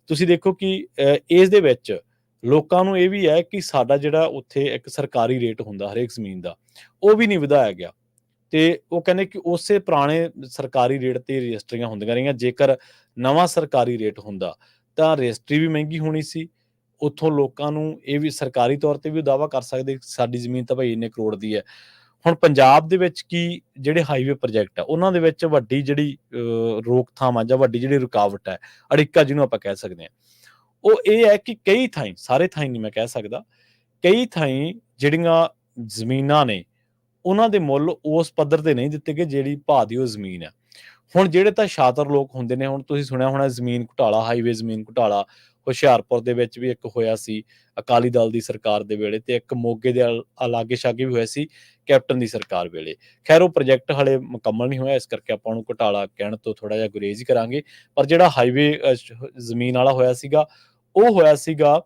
ਤੁਸੀਂ ਦੇਖੋ ਕਿ ਇਸ ਦੇ ਵਿੱਚ ਲੋਕਾਂ ਨੂੰ ਇਹ ਵੀ ਹੈ ਕਿ ਸਾਡਾ ਜਿਹੜਾ ਉੱਥੇ ਇੱਕ ਸਰਕਾਰੀ ਰੇਟ ਹੁੰਦਾ ਹਰੇਕ ਜ਼ਮੀਨ ਦਾ, ਉਹ ਵੀ ਨਹੀਂ ਵਧਾਇਆ ਗਿਆ। ਤੇ ਉਹ ਕਹਿੰਦੇ ਕਿ ਉਸੇ ਪੁਰਾਣੇ ਸਰਕਾਰੀ ਰੇਟ ਤੇ ਰਜਿਸਟਰੀਆਂ ਹੁੰਦੀਆਂ ਰਹੀਆਂ। ਜੇਕਰ ਨਵਾਂ ਸਰਕਾਰੀ ਰੇਟ ਹੁੰਦਾ ਤਾਂ ਰਜਿਸਟਰੀ ਵੀ ਮਹਿੰਗੀ ਹੋਣੀ ਸੀ। ਉੱਥੋਂ ਲੋਕਾਂ ਨੂੰ ਇਹ ਵੀ ਸਰਕਾਰੀ ਤੌਰ ਤੇ ਵੀ ਦਾਅਵਾ ਕਰ ਸਕਦੇ ਕਿ ਸਾਡੀ ਜ਼ਮੀਨ ਤਾਂ ਭਾਈ ਇੰਨੇ ਕਰੋੜ ਦੀ ਹੈ। ਹੁਣ ਪੰਜਾਬ ਦੇ ਵਿੱਚ ਕੀ ਜਿਹੜੇ ਹਾਈਵੇ ਪ੍ਰੋਜੈਕਟ ਆ ਉਹਨਾਂ ਦੇ ਵਿੱਚ ਵੱਡੀ ਜਿਹੜੀ ਰੋਕਥਾਮ ਆ ਜਾਂ ਵੱਡੀ ਜਿਹੜੀ ਰੁਕਾਵਟ ਹੈ, ਅੜਿੱਕਾ ਜਿਹਨੂੰ ਆਪਾਂ ਕਹਿ ਸਕਦੇ ਹਾਂ, ਉਹ ਇਹ ਹੈ ਕਿ ਕਈ ਥਾਈਂ, ਸਾਰੇ ਥਾਈਂ ਨਹੀਂ ਮੈਂ ਕਹਿ ਸਕਦਾ, ਕਈ ਥਾਈਂ ਜਿਹੜੀਆਂ ਜ਼ਮੀਨਾਂ ਨੇ ਉਹਨਾਂ ਦੇ ਮੁੱਲ ਉਸ ਪੱਧਰ ਤੇ ਨਹੀਂ ਦਿੱਤੇ ਗਏ ਜਿਹੜੀ ਭਾਅ ਦੀ ਉਹ ਜ਼ਮੀਨ ਹੈ। ਹੁਣ ਜਿਹੜੇ ਤਾਂ ਸ਼ਾਤਰ ਲੋਕ ਹੁੰਦੇ ਨੇ, ਹੁਣ ਤੁਸੀਂ ਸੁਣਿਆ ਹੋਣਾ ਜ਼ਮੀਨ ਘੁਟਾਲਾ, ਹਾਈਵੇ ਜ਼ਮੀਨ ਘੁਟਾਲਾ ਹੁਸ਼ਿਆਰਪੁਰ ਦੇ ਵਿੱਚ ਵੀ ਇੱਕ ਹੋਇਆ ਸੀ ਅਕਾਲੀ ਦਲ ਦੀ ਸਰਕਾਰ ਦੇ ਵੇਲੇ, ਤੇ ਇੱਕ ਮੋਗੇ ਦੇ ਲਾਗੇ ਛਾਗੇ ਵੀ ਹੋਇਆ ਸੀ ਕੈਪਟਨ ਦੀ ਸਰਕਾਰ ਵੇਲੇ। ਖੈਰ ਉਹ ਪ੍ਰੋਜੈਕਟ ਹਲੇ ਮੁਕੰਮਲ ਨਹੀਂ ਹੋਇਆ, ਇਸ ਕਰਕੇ ਆਪਾਂ ਉਹਨੂੰ ਘੁਟਾਲਾ ਕਹਿਣ ਤੋਂ ਥੋੜਾ ਜਿਹਾ ਗੁਰੇਜ਼ ਹੀ ਕਰਾਂਗੇ। ਪਰ ਜਿਹੜਾ ਹਾਈਵੇ ਜ਼ਮੀਨ ਵਾਲਾ ਹੋਇਆ ਸੀਗਾ, ਉਹ ਹੋਇਆ ਸੀਗਾ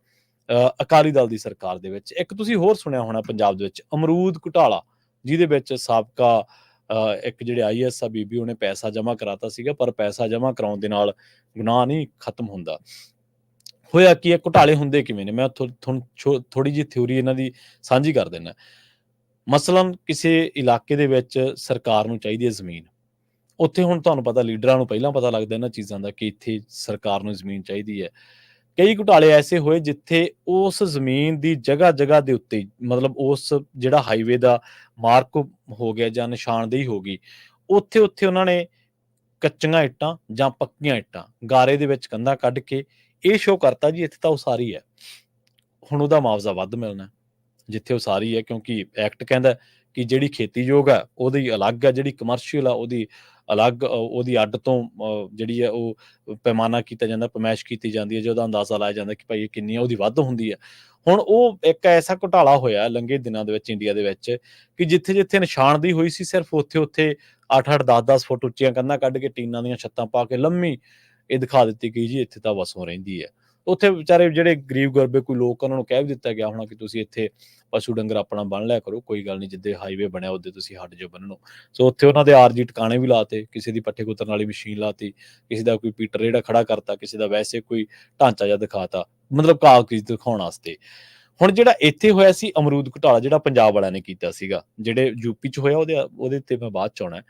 ਅਕਾਲੀ ਦਲ ਦੀ ਸਰਕਾਰ ਦੇ ਵਿੱਚ। ਇੱਕ ਤੁਸੀਂ ਹੋਰ ਸੁਣਿਆ ਹੋਣਾ ਪੰਜਾਬ ਦੇ ਵਿੱਚ ਅਮਰੂਦ ਘੁਟਾਲਾ, ਜਿਹਦੇ ਵਿੱਚ ਸਾਬਕਾ ਇੱਕ ਜਿਹੜੇ IAS ਆ ਬੀਬੀ, ਉਹਨੇ ਪੈਸਾ ਜਮ੍ਹਾਂ ਕਰਾਤਾ ਸੀਗਾ, ਪਰ ਪੈਸਾ ਜਮ੍ਹਾਂ ਕਰਾਉਣ ਦੇ ਨਾਲ ਗੁਨਾਹ ਨਹੀਂ ਖਤਮ ਹੁੰਦਾ। ਹੋਇਆ ਕੀ ਹੈ, ਘੁਟਾਲੇ ਹੁੰਦੇ ਕਿਵੇਂ ਨੇ, ਮੈਂ ਤੁਹਾਨੂੰ ਥੋੜੀ ਜਿਹੀ ਥਿਊਰੀ ਇਹਨਾਂ ਦੀ ਸਾਂਝੀ ਕਰ ਦਿੰਦਾ। ਮਸਲਨ ਕਿਸੇ ਇਲਾਕੇ ਦੇ ਵਿੱਚ ਸਰਕਾਰ ਨੂੰ ਚਾਹੀਦੀ ਹੈ ਜ਼ਮੀਨ, ਉੱਥੇ ਹੁਣ ਤੁਹਾਨੂੰ ਪਤਾ ਲੀਡਰਾਂ ਨੂੰ ਪਹਿਲਾਂ ਪਤਾ ਲੱਗਦਾ ਇਹਨਾਂ ਚੀਜ਼ਾਂ ਦਾ ਕਿ ਇੱਥੇ ਸਰਕਾਰ ਨੂੰ ਜ਼ਮੀਨ ਚਾਹੀਦੀ ਹੈ। ਕਈ ਘੁਟਾਲੇ ਐਸੇ ਹੋਏ ਜਿੱਥੇ ਉਸ ਜ਼ਮੀਨ ਦੀ ਜਗ੍ਹਾ ਦੇ ਉੱਤੇ, ਮਤਲਬ ਉਸ ਜਿਹੜਾ ਹਾਈਵੇ ਦਾ ਮਾਰਕ ਹੋ ਗਿਆ ਜਾਂ ਨਿਸ਼ਾਨਦੇਹੀ ਹੋ ਗਈ, ਉੱਥੇ ਉਹਨਾਂ ਨੇ ਕੱਚੀਆਂ ਇੱਟਾਂ ਜਾਂ ਪੱਕੀਆਂ ਇੱਟਾਂ ਗਾਰੇ ਦੇ ਵਿੱਚ ਕੰਧਾਂ ਕੱਢ ਕੇ ਇਹ ਸ਼ੋਅ ਕਰਤਾ ਜੀ ਇੱਥੇ ਤਾਂ ਉਸਾਰੀ ਹੈ, ਹੁਣ ਉਹਦਾ ਮੁਆਵਜ਼ਾ ਵੱਧ ਮਿਲਣਾ ਜਿੱਥੇ ਉਸਾਰੀ ਹੈ, ਕਿਉਂਕਿ ਐਕਟ ਕਹਿੰਦਾ ਕਿ ਜਿਹੜੀ ਖੇਤੀਯੋਗ ਹੈ ਉਹਦੀ ਅਲੱਗ ਹੈ, ਜਿਹੜੀ ਕਮਰਸ਼ੀਅਲ ਆ ਉਹਦੀ ਅਲੱਗ, ਉਹਦੀ ਅੱਡ ਤੋਂ ਜਿਹੜੀ ਹੈ ਉਹ ਪੈਮਾਨਾ ਕੀਤਾ ਜਾਂਦਾ, ਪਮੈਸ਼ ਕੀਤੀ ਜਾਂਦੀ ਹੈ, ਜਿਹਦਾ ਅੰਦਾਜ਼ਾ ਲਾਇਆ ਜਾਂਦਾ ਕਿ ਭਾਈ ਇਹ ਕਿੰਨੀ ਹੈ, ਉਹਦੀ ਵੱਧ ਹੁੰਦੀ ਹੈ। ਹੁਣ ਉਹ ਇੱਕ ਐਸਾ ਘੁਟਾਲਾ ਹੋਇਆ ਲੰਘੇ ਦਿਨਾਂ ਦੇ ਵਿੱਚ ਇੰਡੀਆ ਦੇ ਵਿੱਚ ਕਿ ਜਿੱਥੇ ਨਿਸ਼ਾਨਦੇਹੀ ਹੋਈ ਸੀ, ਸਿਰਫ ਉੱਥੇ 8-8 10-10 ਫੁੱਟ ਉੱਚੀਆਂ ਕੰਧਾਂ ਕੱਢ ਕੇ ਟੀਨਾਂ ਦੀਆਂ ਛੱਤਾਂ ਪਾ ਕੇ ਲੰਮੀ ਇਹ ਦਿਖਾ ਦਿੱਤੀ ਗਈ ਜੀ ਇੱਥੇ ਤਾਂ ਵਸੋਂ ਰਹਿੰਦੀ ਹੈ। ਉੱਥੇ ਵਿਚਾਰੇ ਜਿਹੜੇ ਗਰੀਬ ਗੁਰਬੇ ਕੋਈ ਲੋਕ, ਉਹਨਾਂ ਨੂੰ ਕਹਿ ਵੀ ਦਿੱਤਾ ਗਿਆ ਹੋਣਾ ਕਿ ਤੁਸੀਂ ਇੱਥੇ ਪਸ਼ੂ ਡੰਗਰ ਆਪਣਾ ਬੰਨ ਲਿਆ ਕਰੋ, ਕੋਈ ਗੱਲ ਨਹੀਂ, ਜਿੱਦੇ ਹਾਈਵੇ ਬਣਿਆ ਉਹਦੇ ਤੁਸੀਂ ਹਟ ਜਾਓ ਬੰਨਣੋਂ। ਸੋ ਉੱਥੇ ਉਹਨਾਂ ਦੇ ਆਰਜੀ ਟਿਕਾਣੇ ਵੀ ਲਾਤੇ, ਕਿਸੇ ਦੀ ਪੱਠੇ ਕੁਤਰਨ ਵਾਲੀ ਮਸ਼ੀਨ ਲਾਤੀ, ਕਿਸੇ ਦਾ ਕੋਈ ਪੀਟਰ ਜਿਹੜਾ ਖੜਾ ਕਰਤਾ, ਕਿਸੇ ਦਾ ਵੈਸੇ ਕੋਈ ਢਾਂਚਾ ਜਿਹਾ ਦਿਖਾਤਾ, ਮਤਲਬ ਕਾਗਜ਼ ਦਿਖਾਉਣ ਵਾਸਤੇ। ਹੁਣ ਜਿਹੜਾ ਇੱਥੇ ਹੋਇਆ ਸੀ ਅਮਰੂਦ ਘੁਟਾਲਾ, ਜਿਹੜਾ ਪੰਜਾਬ ਵਾਲਿਆਂ ਨੇ ਕੀਤਾ ਸੀਗਾ, ਜਿਹੜੇ ਯੂਪੀ 'ਚ ਹੋਇਆ ਉਹਦੇ ਤੇ ਮੈਂ ਬਾਅਦ 'ਚ ਆਉਣਾ।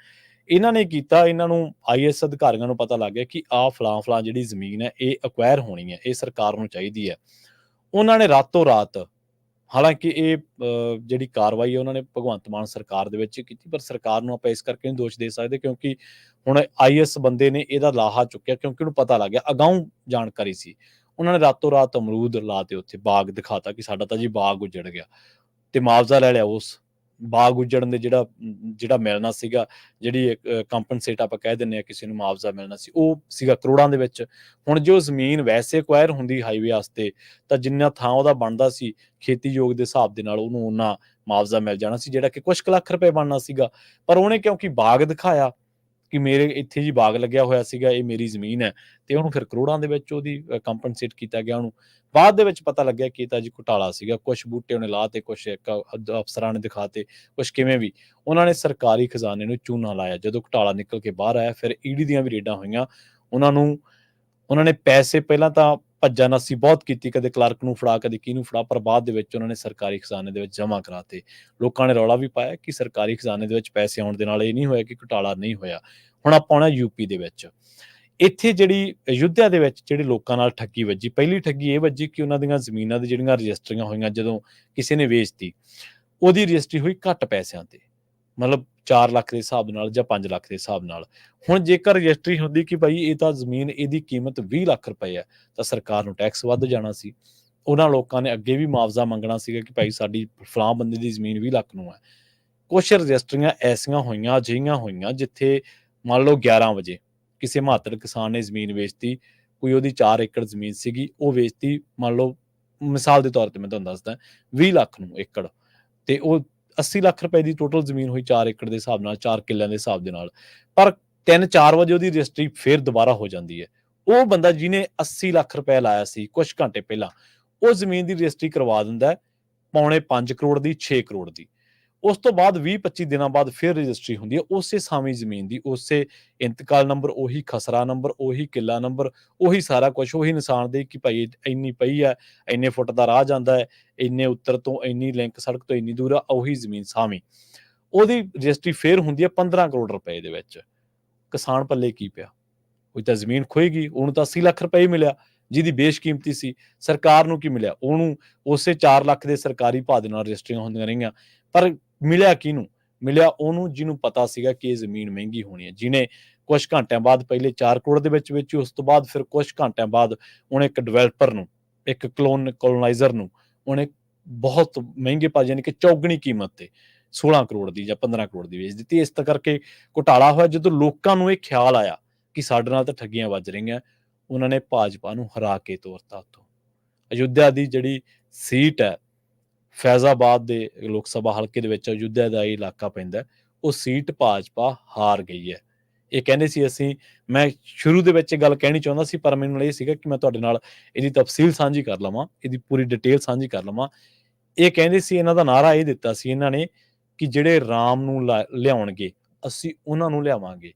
ਇਹਨਾਂ ਨੇ ਕੀਤਾ, ਇਹਨਾਂ ਨੂੰ IAS ਅਧਿਕਾਰੀਆਂ ਨੂੰ ਪਤਾ ਲੱਗ ਗਿਆ ਕਿ ਆਹ ਫਲਾਂ ਜਿਹੜੀ ਜ਼ਮੀਨ ਹੈ ਇਹ ਅਕਵਾਇਰ ਹੋਣੀ ਹੈ, ਇਹ ਸਰਕਾਰ ਨੂੰ ਚਾਹੀਦੀ ਹੈ। ਉਹਨਾਂ ਨੇ ਰਾਤੋਂ ਰਾਤ, ਹਾਲਾਂਕਿ ਇਹ ਜਿਹੜੀ ਕਾਰਵਾਈ ਹੈ ਉਹਨਾਂ ਨੇ ਭਗਵੰਤ ਮਾਨ ਸਰਕਾਰ ਦੇ ਵਿੱਚ ਕੀਤੀ, ਪਰ ਸਰਕਾਰ ਨੂੰ ਆਪਾਂ ਇਸ ਕਰਕੇ ਨਹੀਂ ਦੋਸ਼ ਦੇ ਸਕਦੇ ਕਿਉਂਕਿ ਹੁਣ IAS ਬੰਦੇ ਨੇ ਇਹਦਾ ਲਾਹਾ ਚੁੱਕਿਆ, ਕਿਉਂਕਿ ਉਹਨੂੰ ਪਤਾ ਲੱਗ ਗਿਆ, ਅਗਾਊਂ ਜਾਣਕਾਰੀ ਸੀ। ਉਹਨਾਂ ਨੇ ਰਾਤੋਂ ਰਾਤ ਅਮਰੂਦ ਲਾਤੇ, ਉੱਥੇ ਬਾਗ ਦਿਖਾਤਾ ਕਿ ਸਾਡਾ ਤਾਂ ਜੀ ਬਾਗ ਉਜੜ ਗਿਆ, ਤੇ ਮੁਆਵਜ਼ਾ ਲੈ ਲਿਆ ਉਸ ਬਾਗ ਉਜੜਨ ਦੇ ਜਿਹੜਾ ਮਿਲਣਾ ਸੀਗਾ, ਜਿਹੜੀ ਕੰਪਨਸੇਟ ਆਪਾਂ ਕਹਿ ਦਿੰਦੇ ਹਾਂ ਕਿਸੇ ਨੂੰ, ਮੁਆਵਜ਼ਾ ਮਿਲਣਾ ਸੀ, ਉਹ ਸੀਗਾ ਕਰੋੜਾਂ ਦੇ ਵਿੱਚ। ਹੁਣ ਜੋ ਜ਼ਮੀਨ ਵੈਸੇ ਅਕਵਾਇਰ ਹੁੰਦੀ ਹਾਈਵੇ ਵਾਸਤੇ, ਤਾਂ ਜਿੰਨਾ ਥਾਂ ਉਹਦਾ ਬਣਦਾ ਸੀ ਖੇਤੀਯੋਗ ਦੇ ਹਿਸਾਬ ਦੇ ਨਾਲ ਉਹਨੂੰ ਓਨਾ ਮੁਆਵਜ਼ਾ ਮਿਲ ਜਾਣਾ ਸੀ, ਜਿਹੜਾ ਕਿ ਕੁਛ ਕੁ ਲੱਖ ਰੁਪਏ ਬਣਨਾ ਸੀਗਾ। ਪਰ ਉਹਨੇ ਕਿਉਂਕਿ ਬਾਗ ਦਿਖਾਇਆ ਕਿ ਮੇਰੇ ਇੱਥੇ ਜੀ ਬਾਗ ਲੱਗਿਆ ਹੋਇਆ ਸੀਗਾ, ਇਹ ਮੇਰੀ ਜ਼ਮੀਨ ਹੈ, ਤੇ ਉਹਨੂੰ ਫਿਰ ਕਰੋੜਾਂ ਦੇ ਵਿੱਚ ਉਹਦੀ ਕੰਪਨਸੇਟ ਕੀਤਾ ਗਿਆ ਉਹਨੂੰ। ਬਾਅਦ ਦੇ ਵਿੱਚ ਪਤਾ ਲੱਗਿਆ ਕਿ ਇਹ ਤਾਂ ਜੀ ਘੁਟਾਲਾ ਸੀਗਾ, ਕੁਛ ਬੂਟੇ ਉਹਨੇ ਲਾ ਤੇ, ਕੁਛ ਅਫਸਰਾਂ ਨੇ ਦਿਖਾਤੇ, ਕੁਛ ਕਿਵੇਂ ਵੀ, ਉਹਨਾਂ ਨੇ ਸਰਕਾਰੀ ਖਜ਼ਾਨੇ ਨੂੰ ਚੂਨਾ ਲਾਇਆ। ਜਦੋਂ ਘੁਟਾਲਾ ਨਿਕਲ ਕੇ ਬਾਹਰ ਆਇਆ, ਫਿਰ ED ਦੀਆਂ ਵੀ ਰੇਡਾਂ ਹੋਈਆਂ, ਉਹਨਾਂ ਨੇ ਪੈਸੇ ਪਹਿਲਾਂ ਤਾਂ ਭੱਜਾ ਨੱਸੀ ਬਹੁਤ ਕੀਤੀ, ਕਦੇ ਕਲਰਕ ਨੂੰ ਫੜਾ, ਕਦੇ ਕਿਹਨੂੰ ਫੜਾ, ਪਰ ਬਾਅਦ ਦੇ ਵਿੱਚ ਉਹਨਾਂ ਨੇ ਸਰਕਾਰੀ ਖਜ਼ਾਨੇ ਦੇ ਵਿੱਚ ਜਮ੍ਹਾਂ ਕਰਾਤੇ। ਲੋਕਾਂ ਨੇ ਰੌਲਾ ਵੀ ਪਾਇਆ ਕਿ ਸਰਕਾਰੀ ਖਜ਼ਾਨੇ ਦੇ ਵਿੱਚ ਪੈਸੇ ਆਉਣ ਦੇ ਨਾਲ ਇਹ ਨਹੀਂ ਹੋਇਆ ਕਿ ਘੁਟਾਲਾ ਨਹੀਂ ਹੋਇਆ। ਹੁਣ ਆਪਾਂ ਆਉਣਾ ਯੂਪੀ ਦੇ ਵਿੱਚ। ਇੱਥੇ ਜਿਹੜੀ ਅਯੁੱਧਿਆ ਦੇ ਵਿੱਚ ਜਿਹੜੇ ਲੋਕਾਂ ਨਾਲ ਠੱਗੀ ਵੱਜੀ, ਪਹਿਲੀ ਠੱਗੀ ਇਹ ਵੱਜੀ ਕਿ ਉਹਨਾਂ ਦੀਆਂ ਜ਼ਮੀਨਾਂ ਦੀ ਜਿਹੜੀਆਂ ਰਜਿਸਟਰੀਆਂ ਹੋਈਆਂ, ਜਦੋਂ ਕਿਸੇ ਨੇ ਵੇਚਤੀ, ਉਹਦੀ ਰਜਿਸਟਰੀ ਹੋਈ ਘੱਟ ਪੈਸਿਆਂ ਤੇ, ਮਤਲਬ 4 ਲੱਖ ਦੇ ਹਿਸਾਬ ਨਾਲ ਜਾਂ 5 ਲੱਖ ਦੇ ਹਿਸਾਬ ਨਾਲ। ਹੁਣ ਜੇਕਰ ਰਜਿਸਟਰੀ ਹੁੰਦੀ ਕਿ ਭਾਈ ਇਹ ਤਾਂ ਜ਼ਮੀਨ, ਇਹਦੀ ਕੀਮਤ 20 ਲੱਖ ਰੁਪਏ ਹੈ, ਤਾਂ ਸਰਕਾਰ ਨੂੰ ਟੈਕਸ ਵੱਧ ਜਾਣਾ ਸੀ। ਉਹਨਾਂ ਲੋਕਾਂ ਨੇ ਅੱਗੇ ਵੀ ਮੁਆਵਜ਼ਾ ਮੰਗਣਾ ਸੀਗਾ ਕਿ ਭਾਈ ਸਾਡੀ ਫਲਾਂ ਬੰਦੇ ਦੀ ਜ਼ਮੀਨ 20 ਲੱਖ ਨੂੰ ਹੈ। ਕੁਛ ਰਜਿਸਟਰੀਆਂ ਐਸੀਆਂ ਹੋਈਆਂ, ਅਜਿਹੀਆਂ ਹੋਈਆਂ, ਜਿੱਥੇ ਮੰਨ ਲਓ 11 ਵਜੇ ਕਿਸੇ ਮਾਤੜ ਕਿਸਾਨ ਨੇ ਜ਼ਮੀਨ ਵੇਚਤੀ, ਕੋਈ ਉਹਦੀ 4 ਏਕੜ ਜ਼ਮੀਨ ਸੀਗੀ, ਉਹ ਵੇਚਤੀ, ਮੰਨ ਲਓ ਮਿਸਾਲ ਦੇ ਤੌਰ ਤੇ ਮੈਂ ਤੁਹਾਨੂੰ ਦੱਸਦਾ 20 ਲੱਖ ਨੂੰ ਏਕੜ, ਤੇ ਉਹ 80 ਲੱਖ ਰੁਪਏ ਦੀ ਟੋਟਲ ਜ਼ਮੀਨ ਹੋਈ 4 ਏਕੜ ਦੇ ਹਿਸਾਬ ਨਾਲ, 4 ਕਿੱਲਿਆਂ ਦੇ ਹਿਸਾਬ ਦੇ ਨਾਲ। ਪਰ 3-4 ਵਜੇ ਉਹਦੀ ਰਜਿਸਟਰੀ ਫਿਰ ਦੁਬਾਰਾ ਹੋ ਜਾਂਦੀ ਹੈ। ਉਹ ਬੰਦਾ ਜਿਹਨੇ 80 ਲੱਖ ਰੁਪਏ ਲਾਇਆ ਸੀ ਕੁਛ ਘੰਟੇ ਪਹਿਲਾਂ, ਉਹ ਜ਼ਮੀਨ ਦੀ ਰਜਿਸਟਰੀ ਕਰਵਾ ਦਿੰਦਾ 4.25 ਕਰੋੜ ਦੀ, 6 ਕਰੋੜ ਦੀ। ਉਸ ਤੋਂ ਬਾਅਦ 20-25 ਦਿਨਾਂ ਬਾਅਦ ਫਿਰ ਰਜਿਸਟਰੀ ਹੁੰਦੀ ਹੈ ਉਸੇ ਸਾਵੀਂ ਜ਼ਮੀਨ ਦੀ, ਉਸੇ ਇੰਤਕਾਲ ਨੰਬਰ, ਉਹੀ ਖਸਰਾ ਨੰਬਰ, ਉਹੀ ਕਿੱਲਾ ਨੰਬਰ, ਉਹੀ ਸਾਰਾ ਕੁਛ, ਉਹੀ ਨਿਸ਼ਾਨਦੇਹੀ ਕਿ ਭਾਈ ਇੰਨੀ ਪਈ ਹੈ, ਇੰਨੇ ਫੁੱਟ ਦਾ ਰਾਹ ਜਾਂਦਾ ਹੈ, ਇੰਨੇ ਉੱਤਰ ਤੋਂ ਇੰਨੀ ਲਿੰਕ ਸੜਕ ਤੋਂ ਇੰਨੀ ਦੂਰ ਆ, ਉਹੀ ਜ਼ਮੀਨ ਸਾਵੀਂ। ਉਹਦੀ ਰਜਿਸਟਰੀ ਫੇਰ ਹੁੰਦੀ ਹੈ 15 ਕਰੋੜ ਰੁਪਏ ਦੇ ਵਿੱਚ। ਕਿਸਾਨ ਪੱਲੇ ਕੀ ਪਿਆ? ਕੋਈ ਤਾਂ ਜ਼ਮੀਨ ਖੋਏਗੀ, ਉਹਨੂੰ ਤਾਂ 80 ਲੱਖ ਰੁਪਏ ਹੀ ਮਿਲਿਆ, ਜਿਹਦੀ ਬੇਸ਼ਕੀਮਤੀ ਸੀ। ਸਰਕਾਰ ਨੂੰ ਕੀ ਮਿਲਿਆ? ਉਹਨੂੰ ਉਸੇ 4 ਲੱਖ ਦੇ ਸਰਕਾਰੀ ਭਾਅ ਦੇ ਨਾਲ ਰਜਿਸਟਰੀਆਂ ਹੁੰਦੀਆਂ ਰਹੀਆਂ, ਪਰ ਮਿਲਿਆ ਕਿਹਨੂੰ? ਮਿਲਿਆ ਉਹਨੂੰ ਜਿਹਨੂੰ ਪਤਾ ਸੀਗਾ ਕਿ ਇਹ ਜ਼ਮੀਨ ਮਹਿੰਗੀ ਹੋਣੀ ਹੈ, ਜਿਹਨੇ ਕੁਛ ਘੰਟਿਆਂ ਬਾਅਦ ਪਹਿਲੇ 4 ਕਰੋੜ ਦੇ ਵਿੱਚ ਵੇਚੀ, ਉਸ ਤੋਂ ਬਾਅਦ ਫਿਰ ਕੁਛ ਘੰਟਿਆਂ ਬਾਅਦ ਉਹਨੇ ਇੱਕ ਡਿਵੈਲਪਰ ਨੂੰ, ਇੱਕ ਕੋਲੋਨਾਈਜ਼ਰ ਨੂੰ ਉਹਨੇ ਬਹੁਤ ਮਹਿੰਗੇ ਭਾਅ, ਯਾਨੀ ਕਿ ਚੌਗਣੀ ਕੀਮਤ ਤੇ 16 ਕਰੋੜ ਦੀ ਜਾਂ 15 ਕਰੋੜ ਦੀ ਵੇਚ ਦਿੱਤੀ। ਇਸ ਕਰਕੇ ਘੁਟਾਲਾ ਹੋਇਆ। ਜਦੋਂ ਲੋਕਾਂ ਨੂੰ ਇਹ ਖਿਆਲ ਆਇਆ ਕਿ ਸਾਡੇ ਨਾਲ ਤਾਂ ਠੱਗੀਆਂ ਵੱਜ ਰਹੀਆਂ, ਉਹਨਾਂ ਨੇ ਭਾਜਪਾ ਨੂੰ ਹਰਾ ਕੇ ਤੋਰਤਾ ਉੱਥੋਂ। ਅਯੁੱਧਿਆ ਦੀ ਜਿਹੜੀ ਸੀਟ ਹੈ, ਫੈਜ਼ਾਬਾਦ ਦੇ ਲੋਕ ਸਭਾ ਹਲਕੇ ਦੇ ਵਿੱਚ ਅਯੁੱਧਿਆ ਦਾ ਇਹ ਇਲਾਕਾ ਪੈਂਦਾ, ਉਹ ਸੀਟ ਭਾਜਪਾ ਹਾਰ ਗਈ ਹੈ। ਇਹ ਕਹਿੰਦੇ ਸੀ ਮੈਂ ਸ਼ੁਰੂ ਦੇ ਵਿੱਚ ਇਹ ਗੱਲ ਕਹਿਣੀ ਚਾਹੁੰਦਾ ਸੀ, ਪਰ ਮੈਨੂੰ ਇਹ ਸੀਗਾ ਕਿ ਮੈਂ ਤੁਹਾਡੇ ਨਾਲ ਇਹਦੀ ਤਫਸੀਲ ਸਾਂਝੀ ਕਰ ਲਵਾਂ, ਇਹਦੀ ਪੂਰੀ ਡਿਟੇਲ ਸਾਂਝੀ ਕਰ ਲਵਾਂ। ਇਹ ਕਹਿੰਦੇ ਸੀ, ਇਹਨਾਂ ਦਾ ਨਾਅਰਾ ਇਹ ਦਿੱਤਾ ਸੀ ਇਹਨਾਂ ਨੇ ਕਿ ਜਿਹੜੇ ਰਾਮ ਨੂੰ ਲਿਆਉਣਗੇ ਅਸੀਂ ਉਹਨਾਂ ਨੂੰ ਲਿਆਵਾਂਗੇ।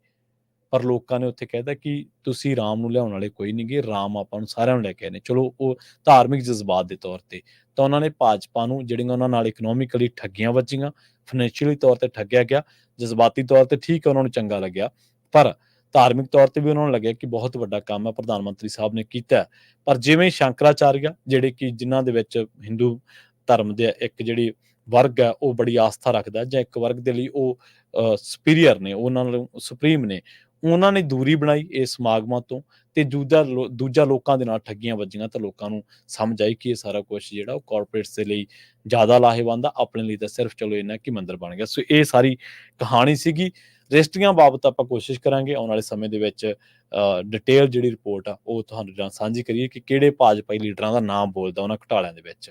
ਪਰ ਲੋਕਾਂ ਨੇ ਉੱਥੇ ਕਹਿਤਾ ਕਿ ਤੁਸੀਂ ਰਾਮ ਨੂੰ ਲਿਆਉਣ ਵਾਲੇ ਕੋਈ ਨਹੀਂ ਗੇ, ਰਾਮ ਆਪਾਂ ਨੂੰ ਸਾਰਿਆਂ ਨੂੰ ਲੈ ਕੇ ਆਏ ਨੇ। ਚਲੋ ਉਹ ਧਾਰਮਿਕ ਜਜ਼ਬਾਤ ਦੇ ਤੌਰ ਤੇ ਤਾਂ ਉਹਨਾਂ ਨੇ ਭਾਜਪਾ ਨੂੰ, ਜਿਹੜੀਆਂ ਉਹਨਾਂ ਨਾਲ ਇਕਨੋਮਿਕਲੀ ਠੱਗੀਆਂ ਵੱਜੀਆਂ, ਫਾਈਨੈਂਸ਼ੀਅਲੀ ਤੌਰ ਤੇ ਠੱਗਿਆ ਗਿਆ, ਜਜ਼ਬਾਤੀ ਤੌਰ ਤੇ ਠੀਕ ਹੈ ਉਹਨਾਂ ਨੂੰ ਚੰਗਾ ਲੱਗਿਆ, ਪਰ ਧਾਰਮਿਕ ਤੌਰ ਤੇ ਵੀ ਉਹਨਾਂ ਨੂੰ ਲੱਗਿਆ ਕਿ ਬਹੁਤ ਵੱਡਾ ਕੰਮ ਹੈ ਪ੍ਰਧਾਨ ਮੰਤਰੀ ਸਾਹਿਬ ਨੇ ਕੀਤਾ। ਪਰ ਜਿਵੇਂ ਸ਼ੰਕਰਾਚਾਰੀਆ, ਜਿਹੜੇ ਕਿ ਜਿਨ੍ਹਾਂ ਦੇ ਵਿੱਚ ਹਿੰਦੂ ਧਰਮ ਦੇ ਇੱਕ ਜਿਹੜੀ ਵਰਗ ਹੈ ਉਹ ਬੜੀ ਆਸਥਾ ਰੱਖਦਾ, ਜਾਂ ਇੱਕ ਵਰਗ ਦੇ ਲਈ ਉਹ ਸੁਪੀਰੀਅਰ ਨੇ, ਉਹਨਾਂ ਨੂੰ ਸੁਪਰੀਮ ਨੇ, ਉਹਨਾਂ ਨੇ ਦੂਰੀ ਬਣਾਈ ਇਸ ਸਮਾਗਮਾਂ ਤੋਂ, ਤੇ ਦੂਜਾ ਲੋਕਾਂ ਦੇ ਨਾਲ ਠੱਗੀਆਂ ਵੱਜੀਆਂ। ਤਾਂ ਲੋਕਾਂ ਨੂੰ ਸਮਝ ਆਈ ਕਿ ਇਹ ਸਾਰਾ ਕੁਛ ਜਿਹੜਾ ਉਹ ਕਾਰਪੋਰੇਟਸ ਦੇ ਲਈ ਜ਼ਿਆਦਾ ਲਾਹੇਵੰਦ ਆ, ਆਪਣੇ ਲਈ ਤਾਂ ਸਿਰਫ ਚਲੋ ਇੰਨਾ ਕਿ ਮੰਦਰ ਬਣ ਗਿਆ। ਸੋ ਇਹ ਸਾਰੀ ਕਹਾਣੀ ਸੀਗੀ। ਰਜਿਸਟਰੀਆਂ ਬਾਬਤ ਆਪਾਂ ਕੋਸ਼ਿਸ਼ ਕਰਾਂਗੇ ਆਉਣ ਵਾਲੇ ਸਮੇਂ ਦੇ ਵਿੱਚ ਡਿਟੇਲ ਜਿਹੜੀ ਰਿਪੋਰਟ ਆ ਉਹ ਤੁਹਾਨੂੰ ਨਾਲ ਸਾਂਝੀ ਕਰੀਏ ਕਿ ਕਿਹੜੇ ਭਾਜਪਾਈ ਲੀਡਰਾਂ ਦਾ ਨਾਮ ਬੋਲਦਾ ਉਹਨਾਂ ਘੁਟਾਲਿਆਂ ਦੇ ਵਿੱਚ।